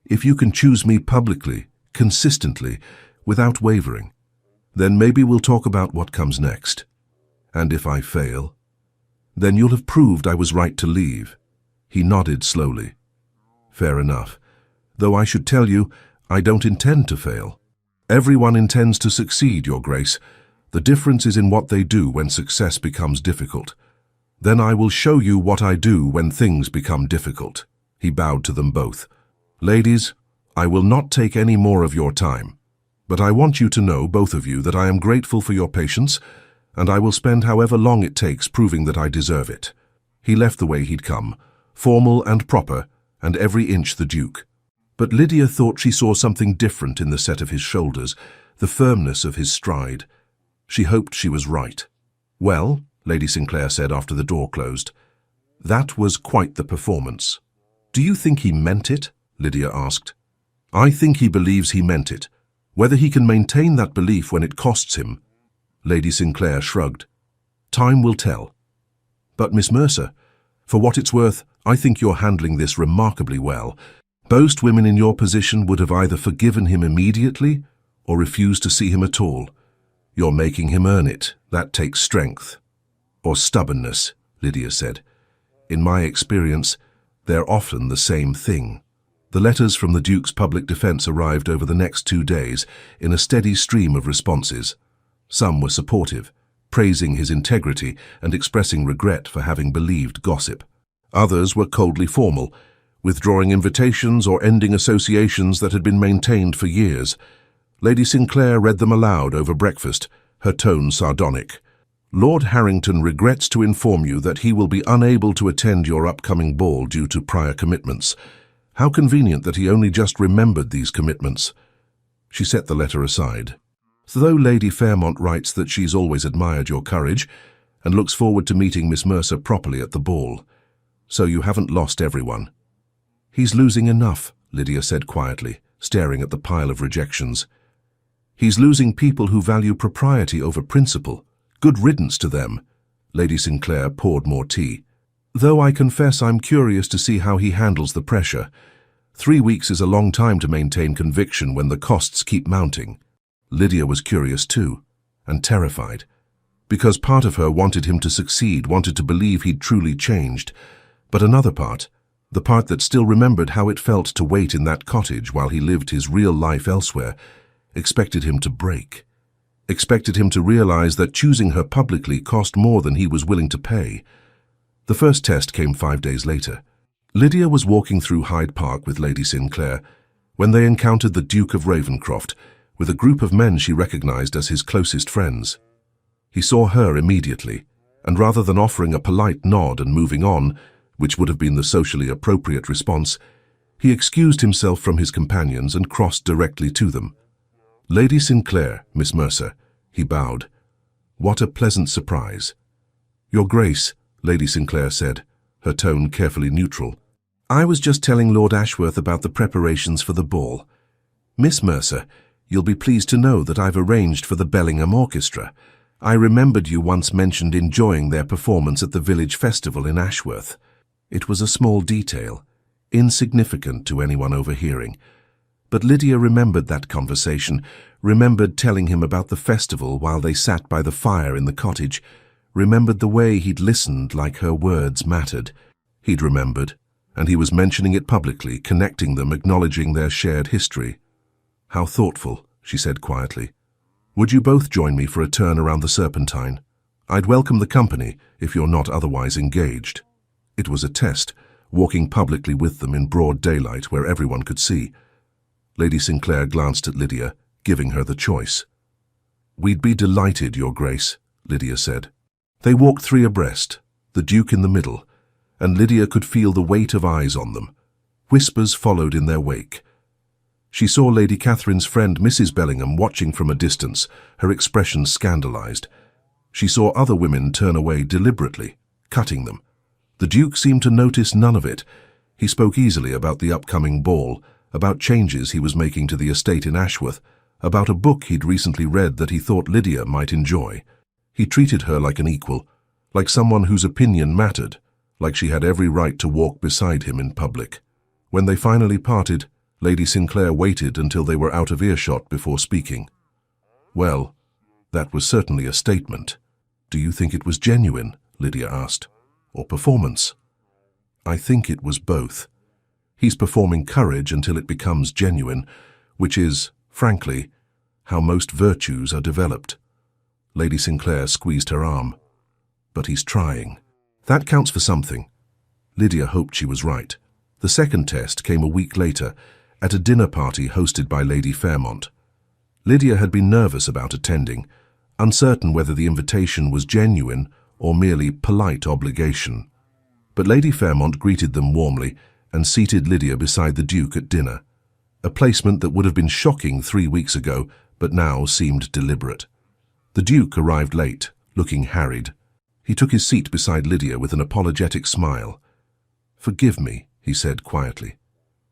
if you can choose me publicly, consistently, without wavering, then maybe we'll talk about what comes next. And if I fail, then you'll have proved I was right to leave." He nodded slowly. Fair enough. Though I should tell you, I don't intend to fail. Everyone intends to succeed, Your Grace. The difference is in what they do when success becomes difficult. Then I will show you what I do when things become difficult. He bowed to them both. Ladies, I will not take any more of your time. But I want you to know, both of you, that I am grateful for your patience, and I will spend however long it takes proving that I deserve it. He left the way he'd come, formal and proper, and every inch the Duke. But Lydia thought she saw something different in the set of his shoulders, the firmness of his stride. She hoped she was right. Well, Lady Sinclair said after the door closed, that was quite the performance. Do you think he meant it? Lydia asked. I think he believes he meant it. Whether he can maintain that belief when it costs him. Lady Sinclair shrugged. Time will tell. But Miss Mercer, for what it's worth, I think you're handling this remarkably well. Most women in your position would have either forgiven him immediately or refused to see him at all. You're making him earn it. That takes strength. Or stubbornness, Lydia said. In my experience, they're often the same thing. The letters from the Duke's public defense arrived over the next 2 days in a steady stream of responses. Some were supportive, praising his integrity and expressing regret for having believed gossip. Others were coldly formal, withdrawing invitations or ending associations that had been maintained for years. Lady Sinclair read them aloud over breakfast, her tone sardonic. Lord Harrington regrets to inform you that he will be unable to attend your upcoming ball due to prior commitments. How convenient that he only just remembered these commitments. She set the letter aside. Though Lady Fairmont writes that she's always admired your courage and looks forward to meeting Miss Mercer properly at the ball. So you haven't lost everyone. He's losing enough, Lydia said quietly, staring at the pile of rejections. He's losing people who value propriety over principle. Good riddance to them. Lady Sinclair poured more tea. Though I confess I'm curious to see how he handles the pressure. 3 weeks is a long time to maintain conviction when the costs keep mounting. Lydia was curious too, and terrified. Because part of her wanted him to succeed, wanted to believe he'd truly changed. But another part, the part that still remembered how it felt to wait in that cottage while he lived his real life elsewhere, expected him to break. Expected him to realize that choosing her publicly cost more than he was willing to pay. The first test came 5 days later. Lydia was walking through Hyde Park with Lady Sinclair when they encountered the Duke of Ravenscroft with a group of men she recognized as his closest friends. He saw her immediately, and rather than offering a polite nod and moving on, which would have been the socially appropriate response, he excused himself from his companions and crossed directly to them. Lady Sinclair, Miss Mercer, he bowed. What a pleasant surprise. Your Grace, Lady Sinclair said, her tone carefully neutral. I was just telling Lord Ashworth about the preparations for the ball. Miss Mercer, you'll be pleased to know that I've arranged for the Bellingham Orchestra. I remembered you once mentioned enjoying their performance at the village festival in Ashworth. It was a small detail, insignificant to anyone overhearing. But Lydia remembered that conversation, remembered telling him about the festival while they sat by the fire in the cottage, remembered the way he'd listened like her words mattered. He'd remembered, and he was mentioning it publicly, connecting them, acknowledging their shared history. How thoughtful, she said quietly. Would you both join me for a turn around the Serpentine? I'd welcome the company if you're not otherwise engaged. It was a test, walking publicly with them in broad daylight where everyone could see. Lady Sinclair glanced at Lydia, giving her the choice. We'd be delighted, Your Grace, Lydia said. They walked 3 abreast, the Duke in the middle, and Lydia could feel the weight of eyes on them. Whispers followed in their wake. She saw Lady Catherine's friend Mrs. Bellingham watching from a distance, her expression scandalized. She saw other women turn away deliberately, cutting them. The Duke seemed to notice none of it. He spoke easily about the upcoming ball, about changes he was making to the estate in Ashworth, about a book he'd recently read that he thought Lydia might enjoy. He treated her like an equal, like someone whose opinion mattered, like she had every right to walk beside him in public. When they finally parted, Lady Sinclair waited until they were out of earshot before speaking. Well, that was certainly a statement. Do you think it was genuine? Lydia asked. Or performance? I think it was both. He's performing courage until it becomes genuine, which is, frankly, how most virtues are developed. Lady Sinclair squeezed her arm. But he's trying. That counts for something. Lydia hoped she was right. The second test came a week later, at a dinner party hosted by Lady Fairmont. Lydia had been nervous about attending, uncertain whether the invitation was genuine or merely polite obligation. But Lady Fairmont greeted them warmly and seated Lydia beside the Duke at dinner, a placement that would have been shocking 3 weeks ago, but now seemed deliberate. The Duke arrived late, looking harried. He took his seat beside Lydia with an apologetic smile. "Forgive me," he said quietly.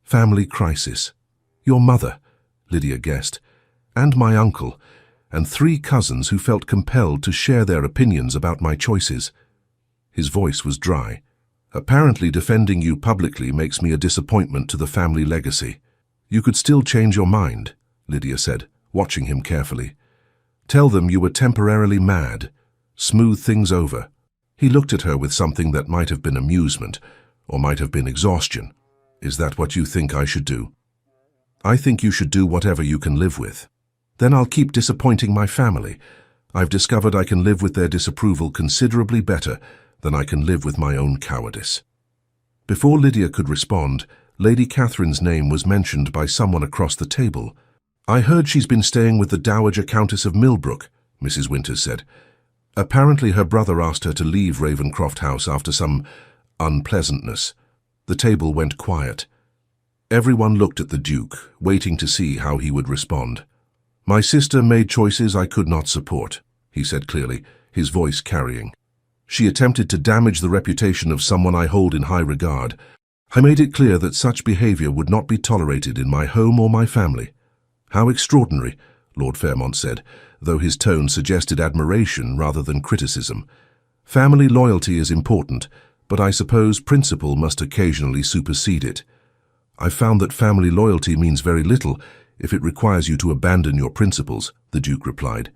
"Family crisis. Your mother," Lydia guessed, "and my uncle, and 3 cousins who felt compelled to share their opinions about my choices." His voice was dry. "Apparently defending you publicly makes me a disappointment to the family legacy. You could still change your mind," Lydia said, watching him carefully. "Tell them you were temporarily mad. Smooth things over." He looked at her with something that might have been amusement, or might have been exhaustion. "Is that what you think I should do?" "I think you should do whatever you can live with. Then I'll keep disappointing my family. I've discovered I can live with their disapproval considerably better than I can live with my own cowardice." Before Lydia could respond, Lady Catherine's name was mentioned by someone across the table. "I heard she's been staying with the Dowager Countess of Millbrook," Mrs. Winters said. "Apparently her brother asked her to leave Ravenscroft House after some unpleasantness." The table went quiet. Everyone looked at the Duke, waiting to see how he would respond. "My sister made choices I could not support," he said clearly, his voice carrying. "She attempted to damage the reputation of someone I hold in high regard. I made it clear that such behavior would not be tolerated in my home or my family." "How extraordinary," Lord Fairmont said, though his tone suggested admiration rather than criticism. "Family loyalty is important, but I suppose principle must occasionally supersede it." "I've found that family loyalty means very little if it requires you to abandon your principles," the Duke replied.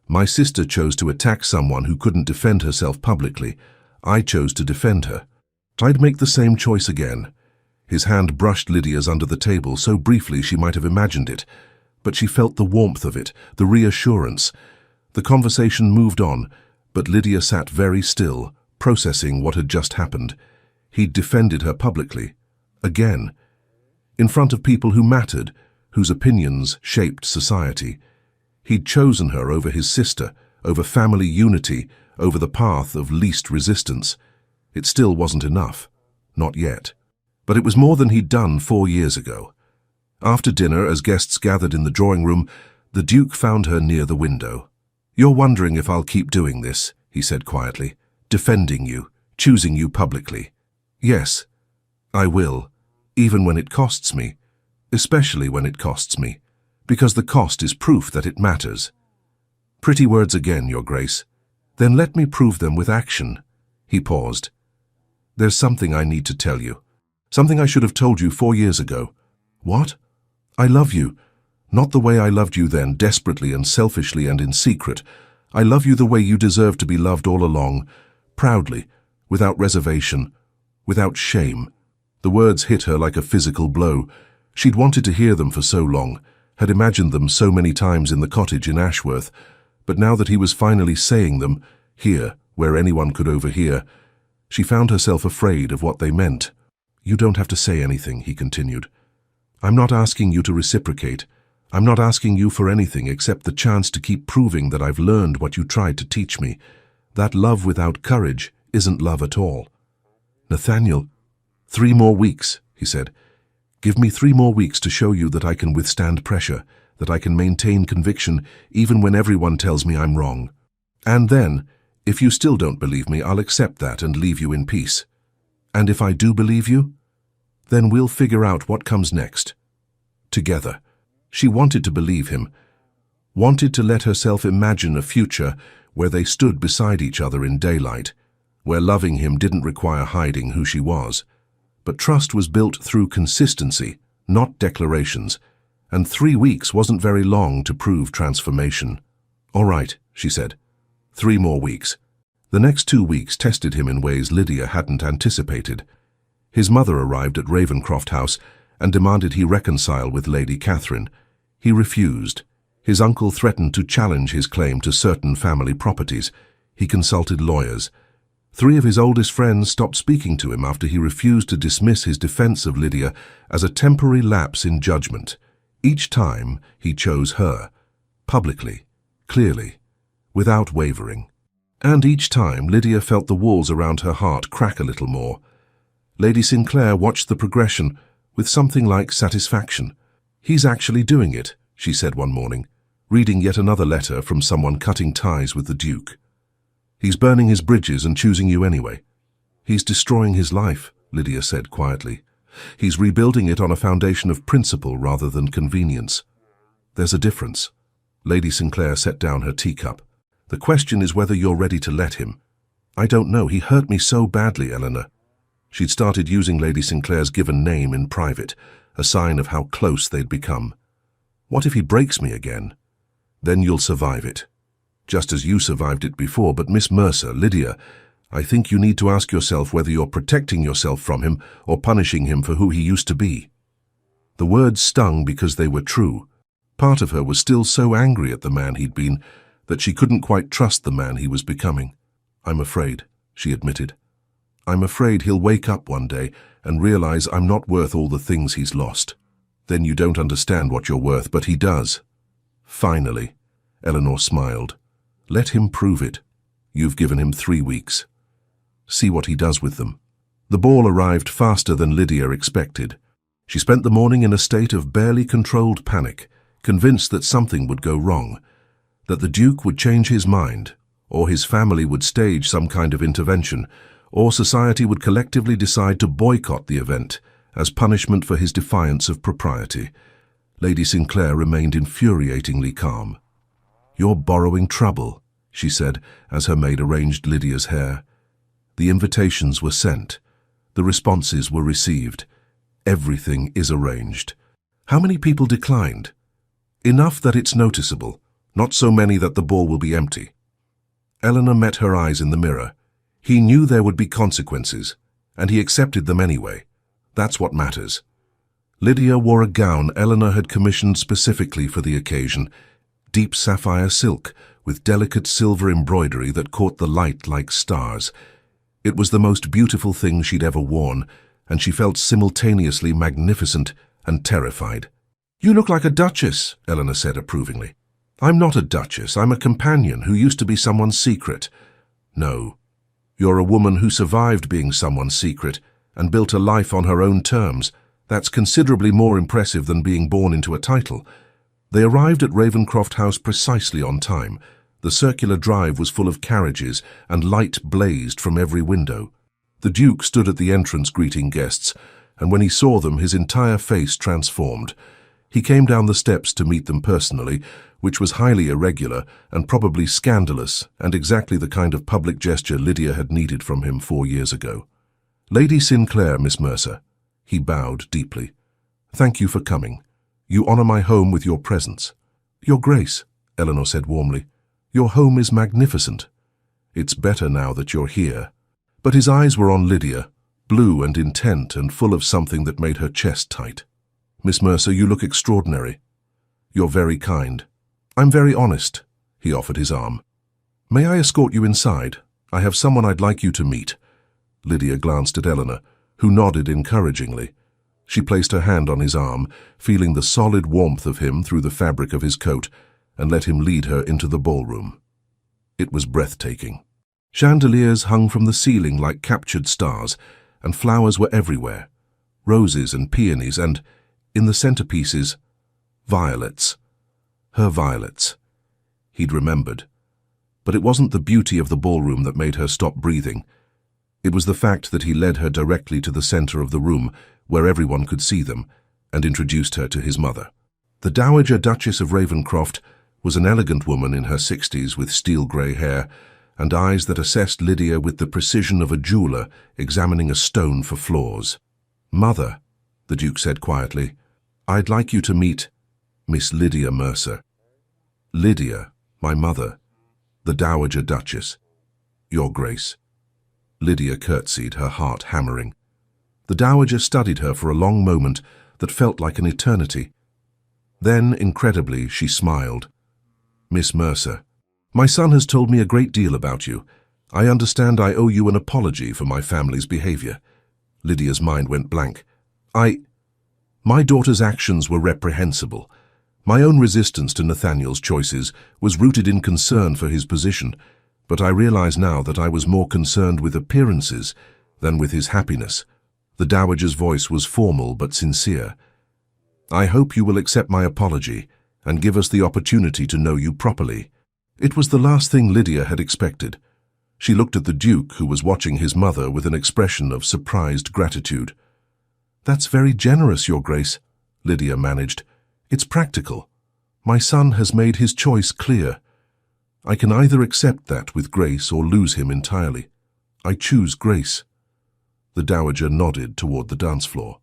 "My sister chose to attack someone who couldn't defend herself publicly. I chose to defend her. I'd make the same choice again." His hand brushed Lydia's under the table so briefly she might have imagined it, but she felt the warmth of it, the reassurance. The conversation moved on, but Lydia sat very still, processing what had just happened. He'd defended her publicly. Again. In front of people who mattered, whose opinions shaped society. He'd chosen her over his sister, over family unity, over the path of least resistance. It still wasn't enough. Not yet. But it was more than he'd done 4 years ago. After dinner, as guests gathered in the drawing room, the Duke found her near the window. "You're wondering if I'll keep doing this," he said quietly. "Defending you, choosing you publicly. Yes, I will, even when it costs me, especially when it costs me, because the cost is proof that it matters." "Pretty words again, Your Grace. Then let me prove them with action." He paused. "There's something I need to tell you. Something I should have told you 4 years ago." "What?" "I love you. Not the way I loved you then, desperately and selfishly and in secret. I love you the way you deserve to be loved all along, proudly, without reservation, without shame." The words hit her like a physical blow. She'd wanted to hear them for so long, had imagined them so many times in the cottage in Ashworth, but now that he was finally saying them, here, where anyone could overhear, she found herself afraid of what they meant. "You don't have to say anything," he continued. "I'm not asking you to reciprocate. I'm not asking you for anything except the chance to keep proving that I've learned what you tried to teach me. That love without courage isn't love at all." "Nathaniel, 3 more weeks," he said. "Give me 3 more weeks to show you that I can withstand pressure, that I can maintain conviction even when everyone tells me I'm wrong. And then, if you still don't believe me, I'll accept that and leave you in peace. And if I do believe you, then we'll figure out what comes next. Together." She wanted to believe him, wanted to let herself imagine a future where they stood beside each other in daylight, where loving him didn't require hiding who she was. But trust was built through consistency, not declarations, and 3 weeks wasn't very long to prove transformation. "All right," she said. 3 more weeks. The next 2 weeks tested him in ways Lydia hadn't anticipated. His mother arrived at Ravenscroft House and demanded he reconcile with Lady Catherine. He refused. His uncle threatened to challenge his claim to certain family properties. He consulted lawyers. 3 of his oldest friends stopped speaking to him after he refused to dismiss his defense of Lydia as a temporary lapse in judgment. Each time he chose her, publicly, clearly, without wavering. And each time Lydia felt the walls around her heart crack a little more. Lady Sinclair watched the progression with something like satisfaction. "He's actually doing it," she said one morning, reading yet another letter from someone cutting ties with the Duke. "He's burning his bridges and choosing you anyway." "He's destroying his life," Lydia said quietly. "He's rebuilding it on a foundation of principle rather than convenience." "There's a difference." Lady Sinclair set down her teacup. "The question is whether you're ready to let him." "I don't know. He hurt me so badly, Eleanor." She'd started using Lady Sinclair's given name in private, a sign of how close they'd become. "What if he breaks me again?" "Then you'll survive it. Just as you survived it before, but Miss Mercer, Lydia, I think you need to ask yourself whether you're protecting yourself from him or punishing him for who he used to be." The words stung because they were true. Part of her was still so angry at the man he'd been that she couldn't quite trust the man he was becoming. "I'm afraid," she admitted. "I'm afraid he'll wake up one day and realize I'm not worth all the things he's lost." "Then you don't understand what you're worth, but he does." "Finally," Eleanor smiled. "Let him prove it. You've given him 3 weeks. See what he does with them." The ball arrived faster than Lydia expected. She spent the morning in a state of barely controlled panic, convinced that something would go wrong, that the Duke would change his mind, or his family would stage some kind of intervention, or society would collectively decide to boycott the event as punishment for his defiance of propriety. Lady Sinclair remained infuriatingly calm. "You're borrowing trouble," she said as her maid arranged Lydia's hair. The invitations were sent. The responses were received. Everything is arranged. How many people declined? Enough that it's noticeable, not so many that the ball will be empty. Eleanor met her eyes in the mirror. He knew there would be consequences, and he accepted them anyway. That's what matters. Lydia wore a gown Eleanor had commissioned specifically for the occasion, deep sapphire silk with delicate silver embroidery that caught the light like stars. It was the most beautiful thing she'd ever worn, and she felt simultaneously magnificent and terrified. "You look like a duchess," Eleanor said approvingly. "I'm not a duchess. I'm a companion who used to be someone's secret." "No. You're a woman who survived being someone's secret and built a life on her own terms. That's considerably more impressive than being born into a title." They arrived at Ravenscroft House precisely on time. The circular drive was full of carriages, and light blazed from every window. The Duke stood at the entrance greeting guests, and when he saw them, his entire face transformed. He came down the steps to meet them personally, which was highly irregular and probably scandalous, and exactly the kind of public gesture Lydia had needed from him 4 years ago. "Lady Sinclair, Miss Mercer." He bowed deeply. "Thank you for coming. You honor my home with your presence." "Your Grace," Eleanor said warmly. "Your home is magnificent." "It's better now that you're here." But his eyes were on Lydia, blue and intent and full of something that made her chest tight. "Miss Mercer, you look extraordinary." "You're very kind." "I'm very honest." He offered his arm. "May I escort you inside? I have someone I'd like you to meet." Lydia glanced at Eleanor, who nodded encouragingly. She placed her hand on his arm, feeling the solid warmth of him through the fabric of his coat, and let him lead her into the ballroom. It was breathtaking. Chandeliers hung from the ceiling like captured stars, and flowers were everywhere. Roses and peonies, and, in the centerpieces, violets. Her violets. He'd remembered. But it wasn't the beauty of the ballroom that made her stop breathing. It was the fact that he led her directly to the center of the room, where everyone could see them, and introduced her to his mother. The Dowager Duchess of Ravenscroft was an elegant woman in her 60s with steel-grey hair and eyes that assessed Lydia with the precision of a jeweler examining a stone for flaws. "Mother," the Duke said quietly, "I'd like you to meet Miss Lydia Mercer." "Lydia, my mother, the Dowager Duchess." "Your Grace." Lydia curtsied, her heart hammering. The dowager studied her for a long moment that felt like an eternity. Then, incredibly, she smiled. "Miss Mercer, my son has told me a great deal about you. I understand I owe you an apology for my family's behavior." Lydia's mind went blank. My daughter's actions were reprehensible. My own resistance to Nathaniel's choices was rooted in concern for his position, but I realize now that I was more concerned with appearances than with his happiness." The dowager's voice was formal but sincere. "I hope you will accept my apology and give us the opportunity to know you properly." It was the last thing Lydia had expected. She looked at the Duke, who was watching his mother with an expression of surprised gratitude. "That's very generous, Your Grace," Lydia managed. "It's practical. My son has made his choice clear. I can either accept that with grace or lose him entirely. I choose grace." The dowager nodded toward the dance floor.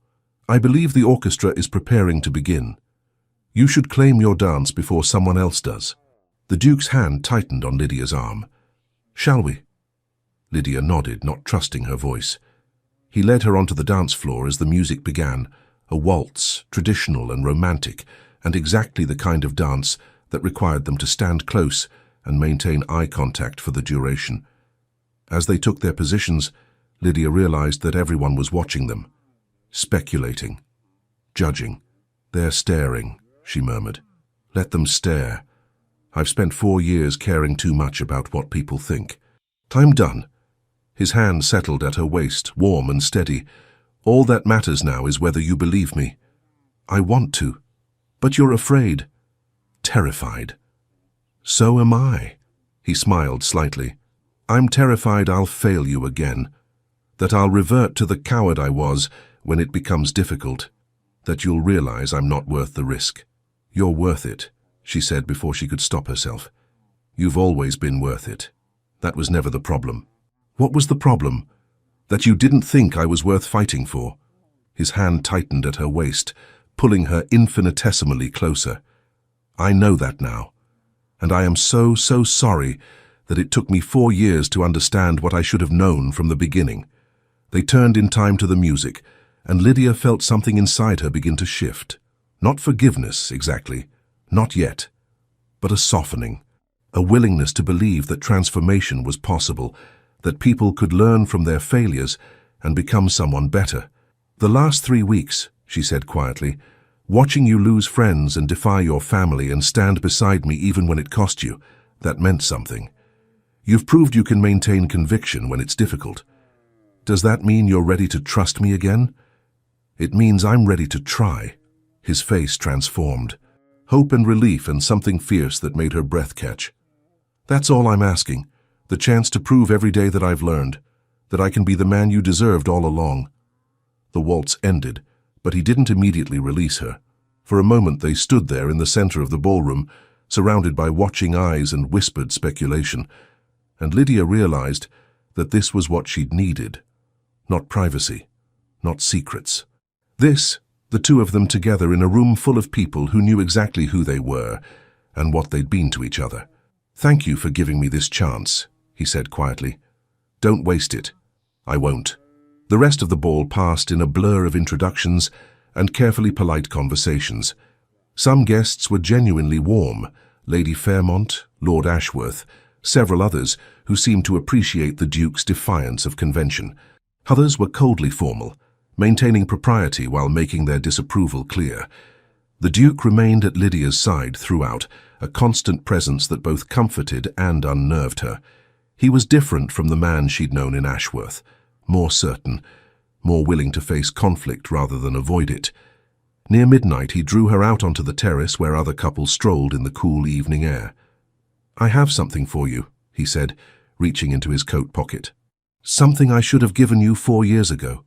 "I believe the orchestra is preparing to begin. You should claim your dance before someone else does." The Duke's hand tightened on Lydia's arm. "Shall we?" Lydia nodded, not trusting her voice. He led her onto the dance floor as the music began, a waltz, traditional and romantic, and exactly the kind of dance that required them to stand close and maintain eye contact for the duration. As they took their positions, Lydia realized that everyone was watching them, speculating, judging. "They're staring," she murmured. "Let them stare. I've spent 4 years caring too much about what people think. I'm done." His hand settled at her waist, warm and steady. "All that matters now is whether you believe me." "I want to. But you're afraid." "Terrified." "So am I." He smiled slightly. "I'm terrified I'll fail you again. That I'll revert to the coward I was when it becomes difficult. That you'll realize I'm not worth the risk." "You're worth it," she said before she could stop herself. "You've always been worth it. That was never the problem." "What was the problem?" "That you didn't think I was worth fighting for." His hand tightened at her waist, pulling her infinitesimally closer. "I know that now. And I am so sorry that it took me 4 years to understand what I should have known from the beginning." They turned in time to the music, and Lydia felt something inside her begin to shift. Not forgiveness, exactly. Not yet. But a softening. A willingness to believe that transformation was possible, that people could learn from their failures and become someone better. "The last 3 weeks," she said quietly, "watching you lose friends and defy your family and stand beside me even when it cost you, that meant something. You've proved you can maintain conviction when it's difficult. Does that mean you're ready to trust me again?" "It means I'm ready to try." His face transformed. Hope and relief and something fierce that made her breath catch. "That's all I'm asking. The chance to prove every day that I've learned, that I can be the man you deserved all along." The waltz ended, but he didn't immediately release her. For a moment they stood there in the center of the ballroom, surrounded by watching eyes and whispered speculation, and Lydia realized that this was what she'd needed. Not privacy, not secrets. This, the two of them together in a room full of people who knew exactly who they were and what they'd been to each other. "Thank you for giving me this chance," he said quietly. "Don't waste it." "I won't." The rest of the ball passed in a blur of introductions and carefully polite conversations. Some guests were genuinely warm, Lady Fairmont, Lord Ashworth, several others who seemed to appreciate the Duke's defiance of convention. Others were coldly formal, maintaining propriety while making their disapproval clear. The Duke remained at Lydia's side throughout, a constant presence that both comforted and unnerved her. He was different from the man she'd known in Ashworth, more certain, more willing to face conflict rather than avoid it. Near midnight, he drew her out onto the terrace where other couples strolled in the cool evening air. "I have something for you," he said, reaching into his coat pocket. "Something I should have given you 4 years ago."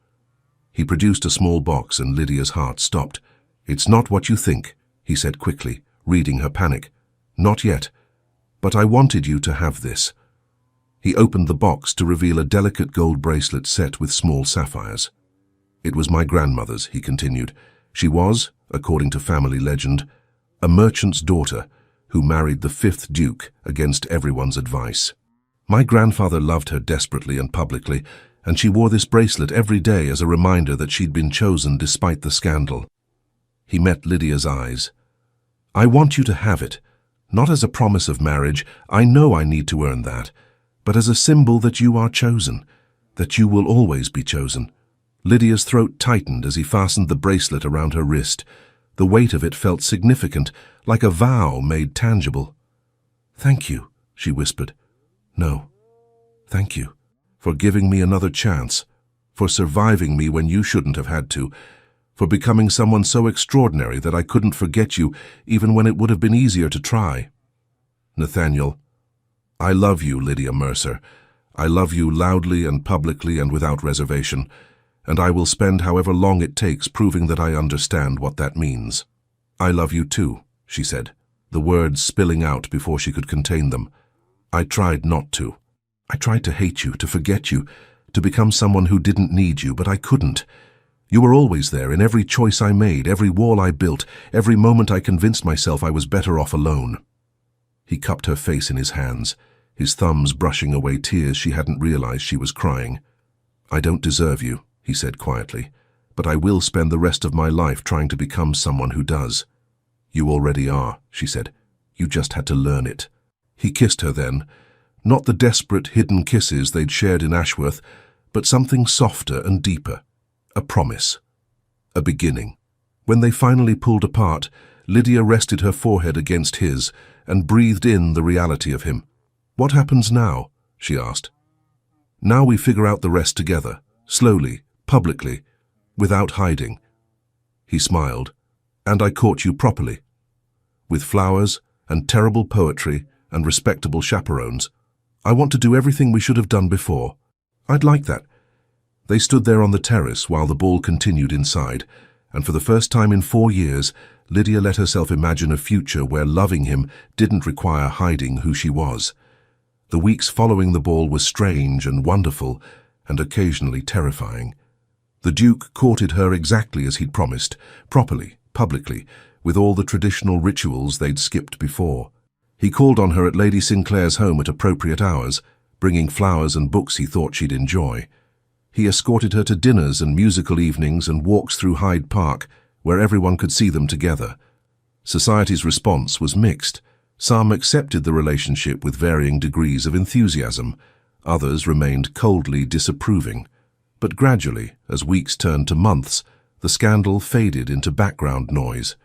He produced a small box and Lydia's heart stopped. "It's not what you think," he said quickly, reading her panic. "Not yet. But I wanted you to have this." He opened the box to reveal a delicate gold bracelet set with small sapphires. "It was my grandmother's," he continued. "She was, according to family legend, a merchant's daughter who married the 5th Duke against everyone's advice. My grandfather loved her desperately and publicly, and she wore this bracelet every day as a reminder that she'd been chosen despite the scandal. He met Lydia's eyes. "I want you to have it, not as a promise of marriage, I know I need to earn that, but as a symbol that you are chosen, that you will always be chosen." Lydia's throat tightened as he fastened the bracelet around her wrist. The weight of it felt significant, like a vow made tangible. "Thank you," she whispered. "No, thank you, for giving me another chance, for surviving me when you shouldn't have had to, for becoming someone so extraordinary that I couldn't forget you even when it would have been easier to try." Nathaniel, "I love you, Lydia Mercer. I love you loudly and publicly and without reservation, and I will spend however long it takes proving that I understand what that means." "I love you too," she said, the words spilling out before she could contain them. "I tried not to. I tried to hate you, to forget you, to become someone who didn't need you, but I couldn't. You were always there in every choice I made, every wall I built, every moment I convinced myself I was better off alone." He cupped her face in his hands, his thumbs brushing away tears she hadn't realized she was crying. "I don't deserve you," he said quietly, "but I will spend the rest of my life trying to become someone who does." "You already are," she said. "You just had to learn it." He kissed her then, not the desperate, hidden kisses they'd shared in Ashworth, but something softer and deeper. A promise. A beginning. When they finally pulled apart, Lydia rested her forehead against his and breathed in the reality of him. "What happens now?" she asked. "Now we figure out the rest together, slowly, publicly, without hiding." He smiled. "And I court you properly. With flowers and terrible poetry and respectable chaperones. I want to do everything we should have done before. I'd like that." They stood there on the terrace while the ball continued inside, and for the first time in 4 years, Lydia let herself imagine a future where loving him didn't require hiding who she was. The weeks following the ball were strange and wonderful, and occasionally terrifying. The Duke courted her exactly as he'd promised, properly, publicly, with all the traditional rituals they'd skipped before. He called on her at Lady Sinclair's home at appropriate hours, bringing flowers and books he thought she'd enjoy. He escorted her to dinners and musical evenings and walks through Hyde Park, where everyone could see them together. Society's response was mixed. Some accepted the relationship with varying degrees of enthusiasm. Others remained coldly disapproving. But gradually, as weeks turned to months, the scandal faded into background noise.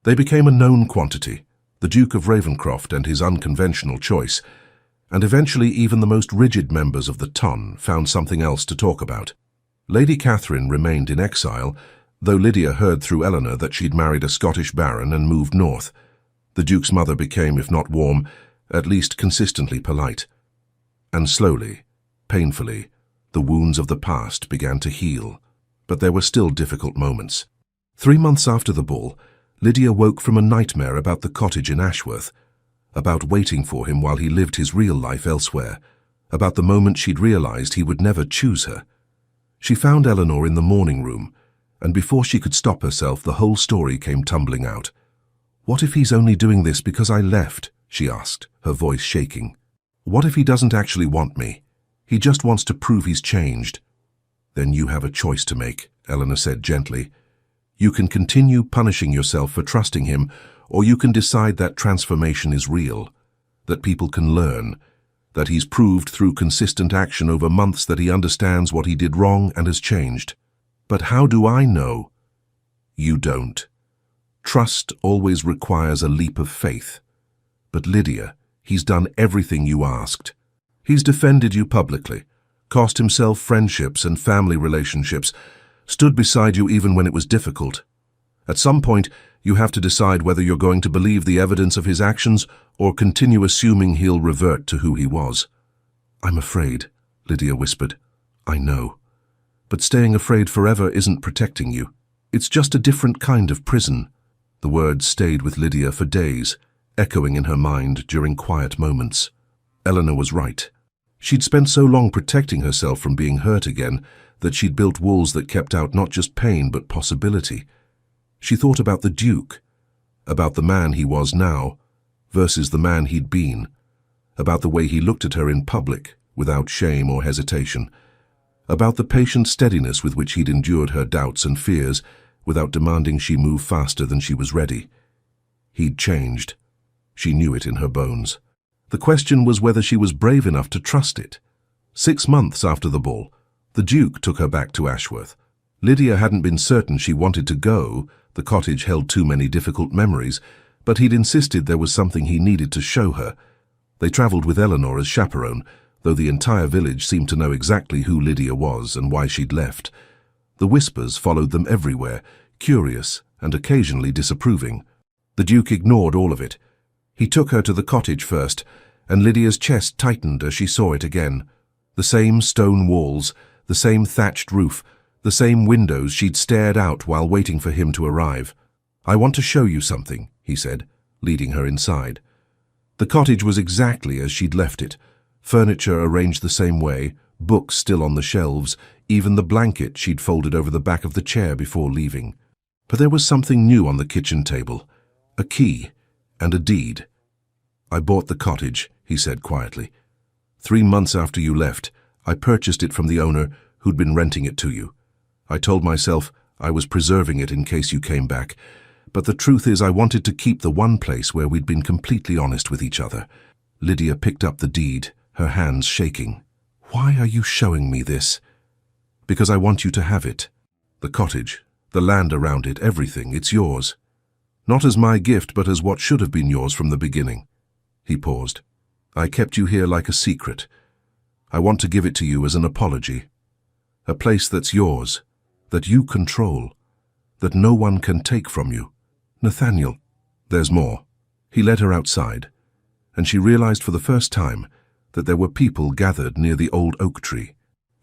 They became a known quantity, the Duke of Ravenscroft and his unconventional choice, and eventually even the most rigid members of the ton found something else to talk about. Lady Catherine remained in exile, though Lydia heard through Eleanor that she'd married a Scottish baron and moved north. The Duke's mother became, if not warm, at least consistently polite. And slowly, painfully, the wounds of the past began to heal. But there were still difficult moments. 3 months after the ball, Lydia woke from a nightmare about the cottage in Ashworth, about waiting for him while he lived his real life elsewhere, about the moment she'd realized he would never choose her. She found Eleanor in the morning room, and before she could stop herself, the whole story came tumbling out. "What if he's only doing this because I left?" she asked, her voice shaking. "What if he doesn't actually want me? He just wants to prove he's changed." "Then you have a choice to make," Eleanor said gently. "You can continue punishing yourself for trusting him, or you can decide that transformation is real, that people can learn, that he's proved through consistent action over months that he understands what he did wrong and has changed. But how do I know?" "You don't. Trust always requires a leap of faith. But Lydia, he's done everything you asked. He's defended you publicly, cost himself friendships and family relationships, stood beside you even when it was difficult. At some point, you have to decide whether you're going to believe the evidence of his actions or continue assuming he'll revert to who he was." "I'm afraid," Lydia whispered. "I know. But staying afraid forever isn't protecting you. It's just a different kind of prison." The words stayed with Lydia for days, echoing in her mind during quiet moments. Eleanor was right. She'd spent so long protecting herself from being hurt again that she'd built walls that kept out not just pain but possibility. She thought about the Duke, about the man he was now versus the man he'd been, about the way he looked at her in public without shame or hesitation, about the patient steadiness with which he'd endured her doubts and fears without demanding she move faster than she was ready. He'd changed. She knew it in her bones. The question was whether she was brave enough to trust it. 6 months after the ball, the Duke took her back to Ashworth. Lydia hadn't been certain she wanted to go. The cottage held too many difficult memories, but he'd insisted there was something he needed to show her. They travelled with Eleanor as chaperone, though the entire village seemed to know exactly who Lydia was and why she'd left. The whispers followed them everywhere, curious and occasionally disapproving. The Duke ignored all of it. He took her to the cottage first, and Lydia's chest tightened as she saw it again. The same stone walls, the same thatched roof, the same windows she'd stared out while waiting for him to arrive. "I want to show you something," he said, leading her inside. The cottage was exactly as she'd left it. Furniture arranged the same way, books still on the shelves, even the blanket she'd folded over the back of the chair before leaving. But there was something new on the kitchen table, a key and a deed. "I bought the cottage," he said quietly. 3 months after you left, I purchased it from the owner who'd been renting it to you. I told myself I was preserving it in case you came back, but the truth is I wanted to keep the one place where we'd been completely honest with each other." Lydia picked up the deed, her hands shaking. "Why are you showing me this?" "Because I want you to have it. The cottage, the land around it, everything, it's yours. Not as my gift, but as what should have been yours from the beginning." He paused. "I kept you here like a secret. I want to give it to you as an apology. A place that's yours, that you control, that no one can take from you." "Nathaniel, there's more." He led her outside, and she realized for the first time that there were people gathered near the old oak tree.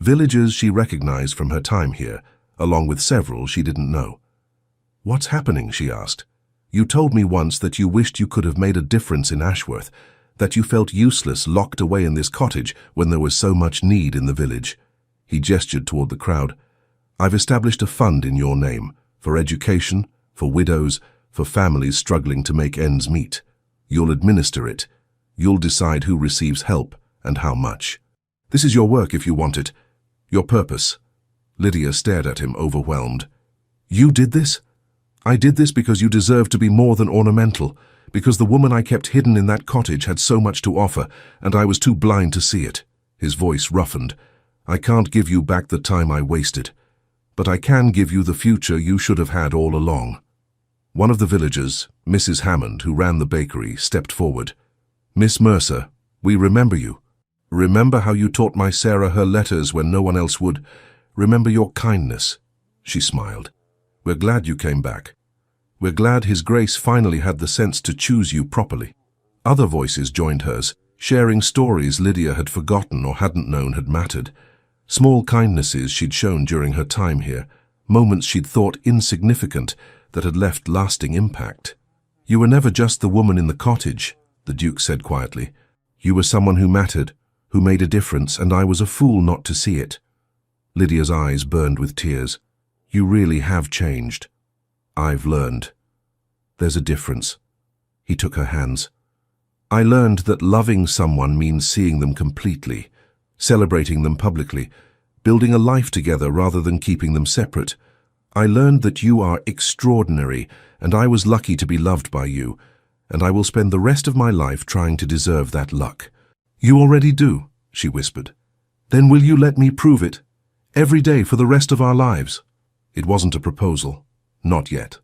Villagers she recognized from her time here, along with several she didn't know. "What's happening?" she asked. "You told me once that you wished you could have made a difference in Ashworth, that you felt useless locked away in this cottage when there was so much need in the village." He gestured toward the crowd. "I've established a fund in your name, for education, for widows, for families struggling to make ends meet. You'll administer it. You'll decide who receives help and how much. This is your work if you want it, your purpose." Lydia stared at him, overwhelmed. "You did this? I did this because you deserve to be more than ornamental, because the woman I kept hidden in that cottage had so much to offer, and I was too blind to see it." His voice roughened. "I can't give you back the time I wasted, but I can give you the future you should have had all along." One of the villagers, Mrs. Hammond, who ran the bakery, stepped forward. "Miss Mercer, we remember you. Remember how you taught my Sarah her letters when no one else would. Remember your kindness." She smiled. "We're glad you came back. We're glad His Grace finally had the sense to choose you properly." Other voices joined hers, sharing stories Lydia had forgotten or hadn't known had mattered. Small kindnesses she'd shown during her time here, moments she'd thought insignificant that had left lasting impact. "You were never just the woman in the cottage," the Duke said quietly. "You were someone who mattered, who made a difference, and I was a fool not to see it." Lydia's eyes burned with tears. "You really have changed. I've learned. There's a difference." He took her hands. "I learned that loving someone means seeing them completely, celebrating them publicly, building a life together rather than keeping them separate. I learned that you are extraordinary, and I was lucky to be loved by you, and I will spend the rest of my life trying to deserve that luck." "You already do," she whispered. "Then will you let me prove it? Every day for the rest of our lives?" It wasn't a proposal, not yet.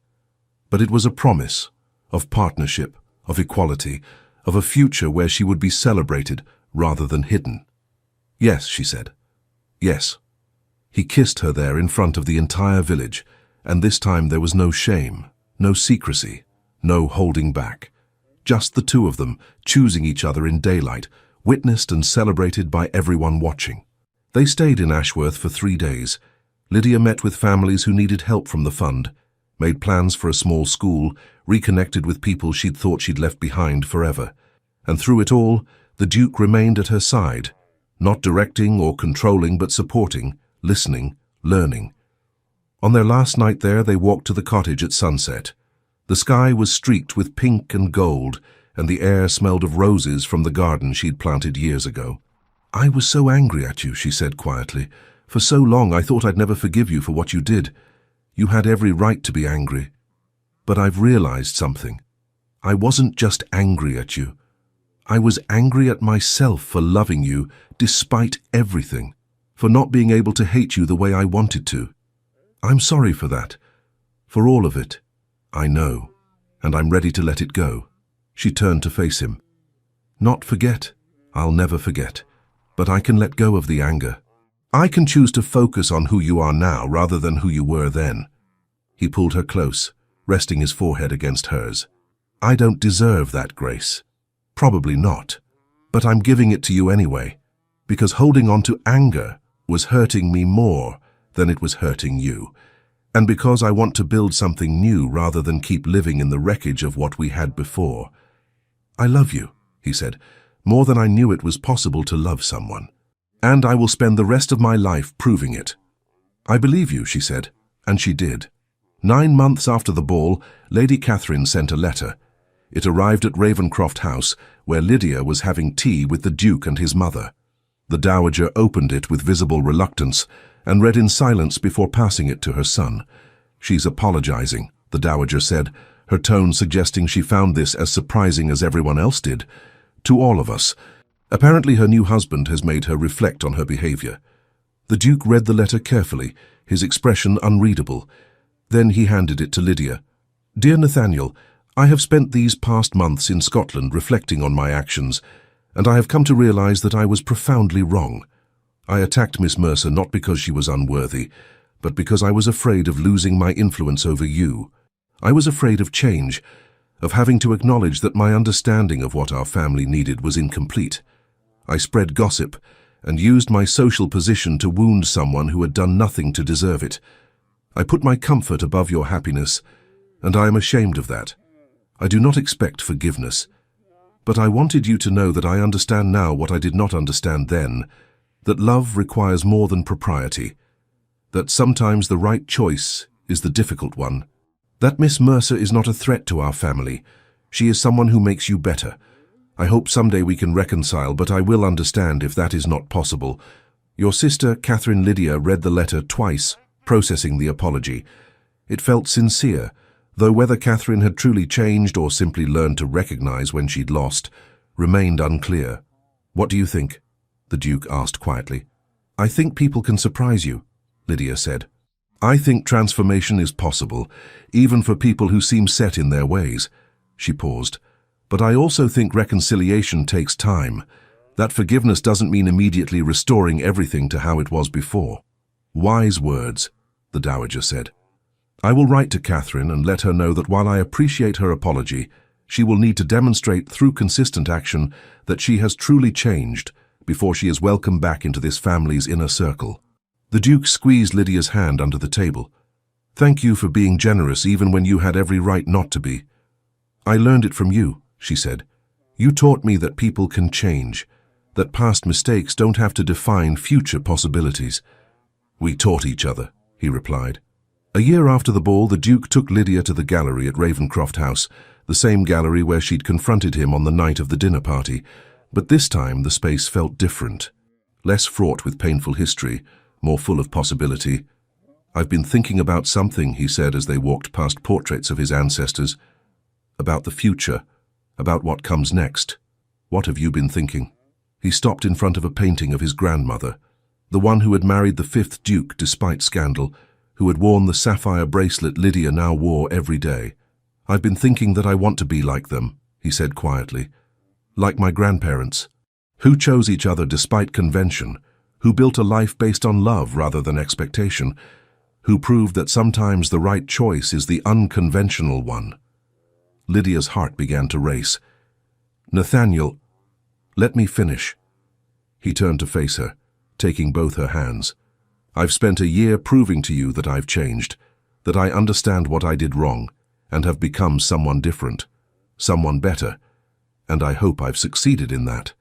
But it was a promise of partnership, of equality, of a future where she would be celebrated rather than hidden. "Yes," she said. "Yes." He kissed her there in front of the entire village, and this time there was no shame, no secrecy, no holding back. Just the two of them, choosing each other in daylight, witnessed and celebrated by everyone watching. They stayed in Ashworth for 3 days. Lydia met with families who needed help from the fund, made plans for a small school, reconnected with people she'd thought she'd left behind forever. And through it all, the Duke remained at her side, not directing or controlling but supporting, listening, learning. On their last night there, they walked to the cottage at sunset. The sky was streaked with pink and gold, and the air smelled of roses from the garden she'd planted years ago. "I was so angry at you," she said quietly, For so long I thought I'd never forgive you for what you did. You had every right to be angry. But I've realized something. I wasn't just angry at you. I was angry at myself for loving you despite everything, for not being able to hate you the way I wanted to. I'm sorry for that, for all of it. I know, and I'm ready to let it go. She turned to face him. Not forget. I'll never forget. But I can let go of the anger. I can choose to focus on who you are now rather than who you were then. He pulled her close, resting his forehead against hers. I don't deserve that grace. Probably not. But I'm giving it to you anyway, because holding on to anger was hurting me more than it was hurting you, and because I want to build something new rather than keep living in the wreckage of what we had before. I love you, he said, more than I knew it was possible to love someone. And I will spend the rest of my life proving it. I believe you, she said, and she did. 9 months after the ball, Lady Catherine sent a letter. It arrived at Ravenscroft House, where Lydia was having tea with the Duke and his mother. The Dowager opened it with visible reluctance and read in silence before passing it to her son. She's apologizing, the Dowager said, her tone suggesting she found this as surprising as everyone else did. To all of us. Apparently her new husband has made her reflect on her behavior. The Duke read the letter carefully, his expression unreadable. Then he handed it to Lydia. Dear Nathaniel, I have spent these past months in Scotland reflecting on my actions, and I have come to realize that I was profoundly wrong. I attacked Miss Mercer not because she was unworthy, but because I was afraid of losing my influence over you. I was afraid of change, of having to acknowledge that my understanding of what our family needed was incomplete. I spread gossip and used my social position to wound someone who had done nothing to deserve it. I put my comfort above your happiness, and I am ashamed of that. I do not expect forgiveness, but I wanted you to know that I understand now what I did not understand then, that love requires more than propriety, that sometimes the right choice is the difficult one, that Miss Mercer is not a threat to our family. She is someone who makes you better. I hope someday we can reconcile, but I will understand if that is not possible. Your sister, Catherine Lydia, read the letter twice, processing the apology. It felt sincere, though whether Catherine had truly changed or simply learned to recognize when she'd lost remained unclear. What do you think? The Duke asked quietly. I think people can surprise you, Lydia said. I think transformation is possible, even for people who seem set in their ways. She paused. But I also think reconciliation takes time. That forgiveness doesn't mean immediately restoring everything to how it was before. Wise words, the Dowager said. I will write to Catherine and let her know that while I appreciate her apology, she will need to demonstrate through consistent action that she has truly changed before she is welcomed back into this family's inner circle. The Duke squeezed Lydia's hand under the table. Thank you for being generous even when you had every right not to be. I learned it from you, she said. You taught me that people can change, that past mistakes don't have to define future possibilities. We taught each other, he replied. A year after the ball, the Duke took Lydia to the gallery at Ravenscroft House, the same gallery where she'd confronted him on the night of the dinner party. But this time the space felt different, less fraught with painful history, more full of possibility. I've been thinking about something, he said as they walked past portraits of his ancestors. About the future, about what comes next. What have you been thinking? He stopped in front of a painting of his grandmother, the one who had married the 5th Duke despite scandal, who had worn the sapphire bracelet Lydia now wore every day. I've been thinking that I want to be like them, he said quietly. Like my grandparents, who chose each other despite convention, who built a life based on love rather than expectation, who proved that sometimes the right choice is the unconventional one. Lydia's heart began to race. Nathaniel, let me finish. He turned to face her, taking both her hands. I've spent a year proving to you that I've changed, that I understand what I did wrong, and have become someone different, someone better, and I hope I've succeeded in that.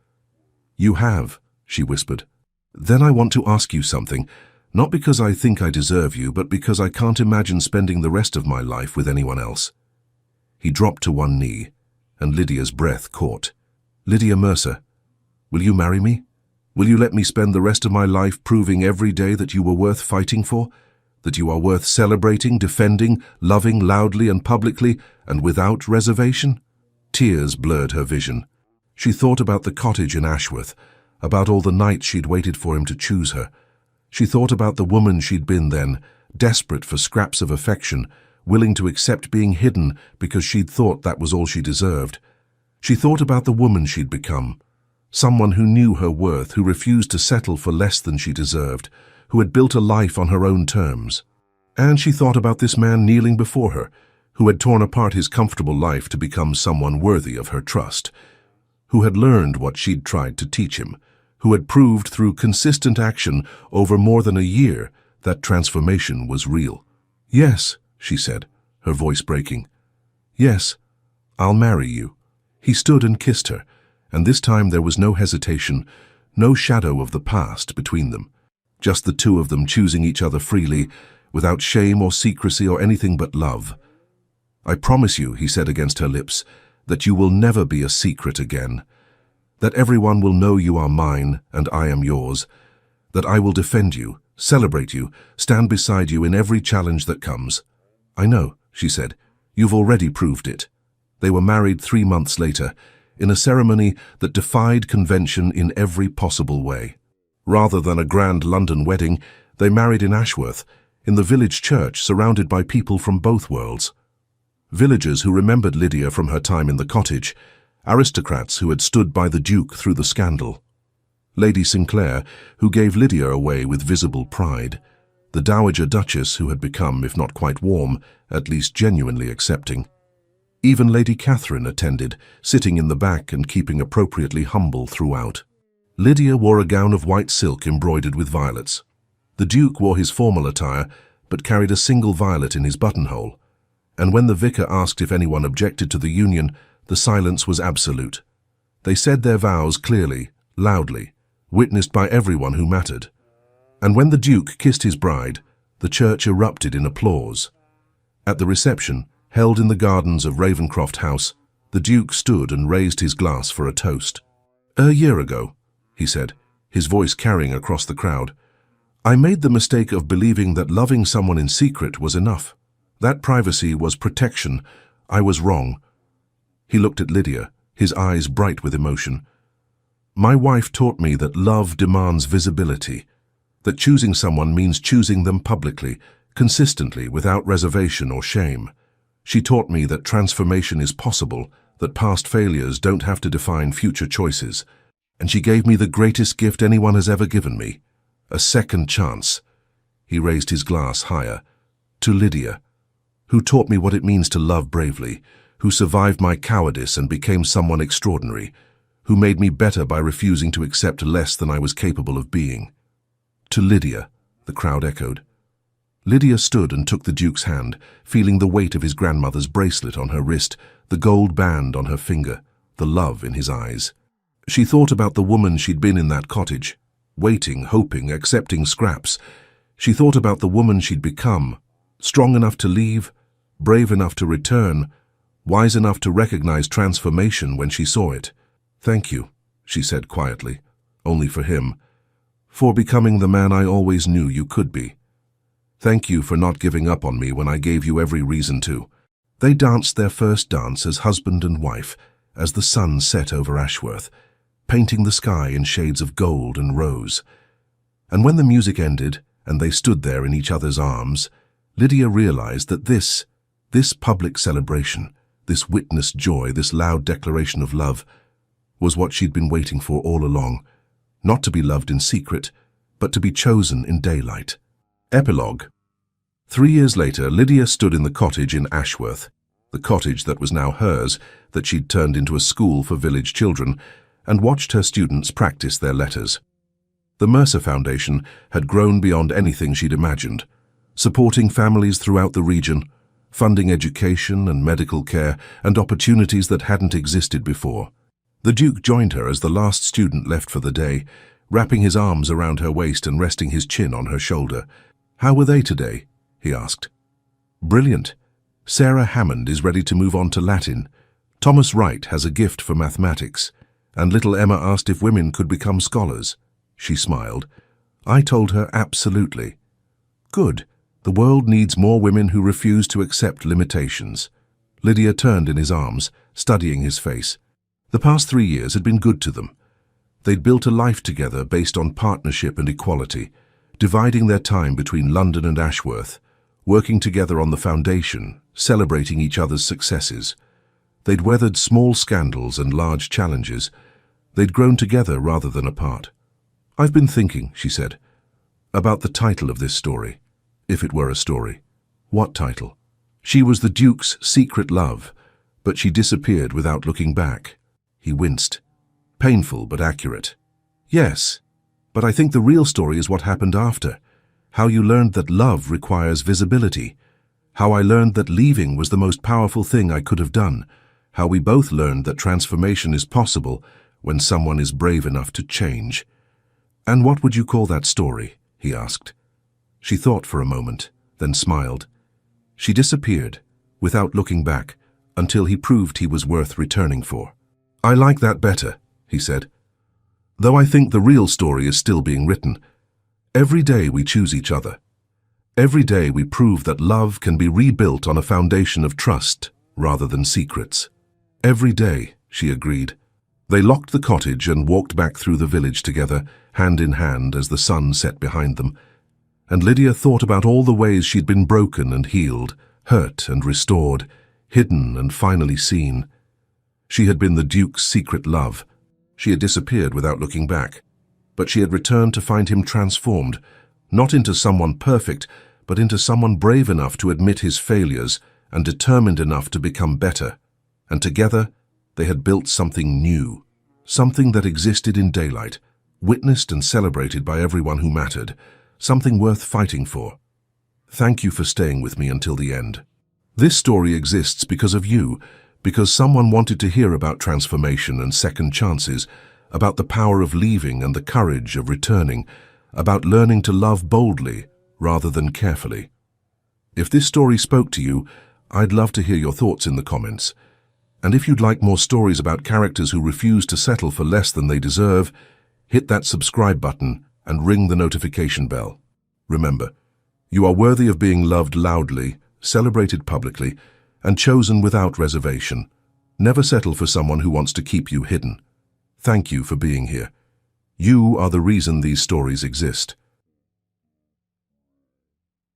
You have, she whispered. Then I want to ask you something, not because I think I deserve you, but because I can't imagine spending the rest of my life with anyone else. He dropped to one knee, and Lydia's breath caught. Lydia Mercer, will you marry me? Will you let me spend the rest of my life proving every day that you were worth fighting for? That you are worth celebrating, defending, loving loudly and publicly, and without reservation? Tears blurred her vision. She thought about the cottage in Ashworth, about all the nights she'd waited for him to choose her. She thought about the woman she'd been then, desperate for scraps of affection, willing to accept being hidden because she'd thought that was all she deserved. She thought about the woman she'd become, someone who knew her worth, who refused to settle for less than she deserved, who had built a life on her own terms. And she thought about this man kneeling before her, who had torn apart his comfortable life to become someone worthy of her trust, who had learned what she'd tried to teach him, who had proved through consistent action over more than a year that transformation was real. "Yes," she said, her voice breaking. "Yes, I'll marry you." He stood and kissed her, and this time there was no hesitation, no shadow of the past between them. Just the two of them choosing each other freely, without shame or secrecy or anything but love. "I promise you," he said against her lips, "that you will never be a secret again. That everyone will know you are mine and I am yours. That I will defend you, celebrate you, stand beside you in every challenge that comes." "I know," she said. "You've already proved it." They were married 3 months later, in a ceremony that defied convention in every possible way. Rather than a grand London wedding, they married in Ashworth, in the village church surrounded by people from both worlds. Villagers who remembered Lydia from her time in the cottage, aristocrats who had stood by the Duke through the scandal, Lady Sinclair, who gave Lydia away with visible pride, the Dowager Duchess who had become, if not quite warm, at least genuinely accepting. Even Lady Catherine attended, sitting in the back and keeping appropriately humble throughout. Lydia wore a gown of white silk embroidered with violets. The Duke wore his formal attire, but carried a single violet in his buttonhole. And when the vicar asked if anyone objected to the union, the silence was absolute. They said their vows clearly, loudly, witnessed by everyone who mattered. And when the Duke kissed his bride, the church erupted in applause. At the reception, held in the gardens of Ravenscroft House, the Duke stood and raised his glass for a toast. "A year ago," he said, his voice carrying across the crowd, "I made the mistake of believing that loving someone in secret was enough. That privacy was protection. I was wrong." He looked at Lydia, his eyes bright with emotion. "My wife taught me that love demands visibility, that choosing someone means choosing them publicly, consistently, without reservation or shame. She taught me that transformation is possible, that past failures don't have to define future choices. And she gave me the greatest gift anyone has ever given me, a second chance." He raised his glass higher. "To Lydia, who taught me what it means to love bravely, who survived my cowardice and became someone extraordinary, who made me better by refusing to accept less than I was capable of being." "To Lydia," the crowd echoed. Lydia stood and took the Duke's hand, feeling the weight of his grandmother's bracelet on her wrist, the gold band on her finger, the love in his eyes. She thought about the woman she'd been in that cottage, waiting, hoping, accepting scraps. She thought about the woman she'd become, strong enough to leave, brave enough to return, wise enough to recognize transformation when she saw it. "Thank you," she said quietly, only for him, "for becoming the man I always knew you could be. Thank you for not giving up on me when I gave you every reason to." They danced their first dance as husband and wife, as the sun set over Ashworth, painting the sky in shades of gold and rose. And when the music ended, and they stood there in each other's arms, Lydia realized that this public celebration, this witnessed joy, this loud declaration of love, was what she'd been waiting for all along, not to be loved in secret, but to be chosen in daylight. Epilogue. 3 years later, Lydia stood in the cottage in Ashworth, the cottage that was now hers, that she'd turned into a school for village children, and watched her students practice their letters. The Mercer Foundation had grown beyond anything she'd imagined, supporting families throughout the region, funding education and medical care and opportunities that hadn't existed before. The Duke joined her as the last student left for the day, wrapping his arms around her waist and resting his chin on her shoulder. "How were they today?" he asked. "Brilliant. Sarah Hammond is ready to move on to Latin. Thomas Wright has a gift for mathematics, and little Emma asked if women could become scholars." she smiled. I told her absolutely. Good. The world needs more women who refuse to accept limitations. Lydia turned in his arms, studying his face. The past 3 years had been good to them. They'd built a life together based on partnership and equality, dividing their time between London and Ashworth, working together on the foundation, celebrating each other's successes. They'd weathered small scandals and large challenges. They'd grown together rather than apart. I've been thinking, she said, about the title of this story, if it were a story. What title? She was the Duke's secret love, but she disappeared without looking back. He winced. Painful but accurate. Yes, but I think the real story is what happened after. How you learned that love requires visibility. How I learned that leaving was the most powerful thing I could have done. How we both learned that transformation is possible when someone is brave enough to change. And what would you call that story? He asked. She thought for a moment, then smiled. She disappeared, without looking back, until he proved he was worth returning for. I like that better, he said. Though I think the real story is still being written. Every day we choose each other. Every day we prove that love can be rebuilt on a foundation of trust rather than secrets. Every day, she agreed. They locked the cottage and walked back through the village together, hand in hand as the sun set behind them. And Lydia thought about all the ways she'd been broken and healed, hurt and restored, hidden and finally seen. She had been the Duke's secret love. She had disappeared without looking back. But she had returned to find him transformed, not into someone perfect, but into someone brave enough to admit his failures and determined enough to become better. And together, they had built something new, something that existed in daylight, witnessed and celebrated by everyone who mattered, something worth fighting for. Thank you for staying with me until the end. This story exists because of you, because someone wanted to hear about transformation and second chances, about the power of leaving and the courage of returning, about learning to love boldly rather than carefully. If this story spoke to you, I'd love to hear your thoughts in the comments. And if you'd like more stories about characters who refuse to settle for less than they deserve, hit that subscribe button and ring the notification bell. Remember, you are worthy of being loved loudly, celebrated publicly, and chosen without reservation. Never settle for someone who wants to keep you hidden. Thank you for being here. You are the reason these stories exist.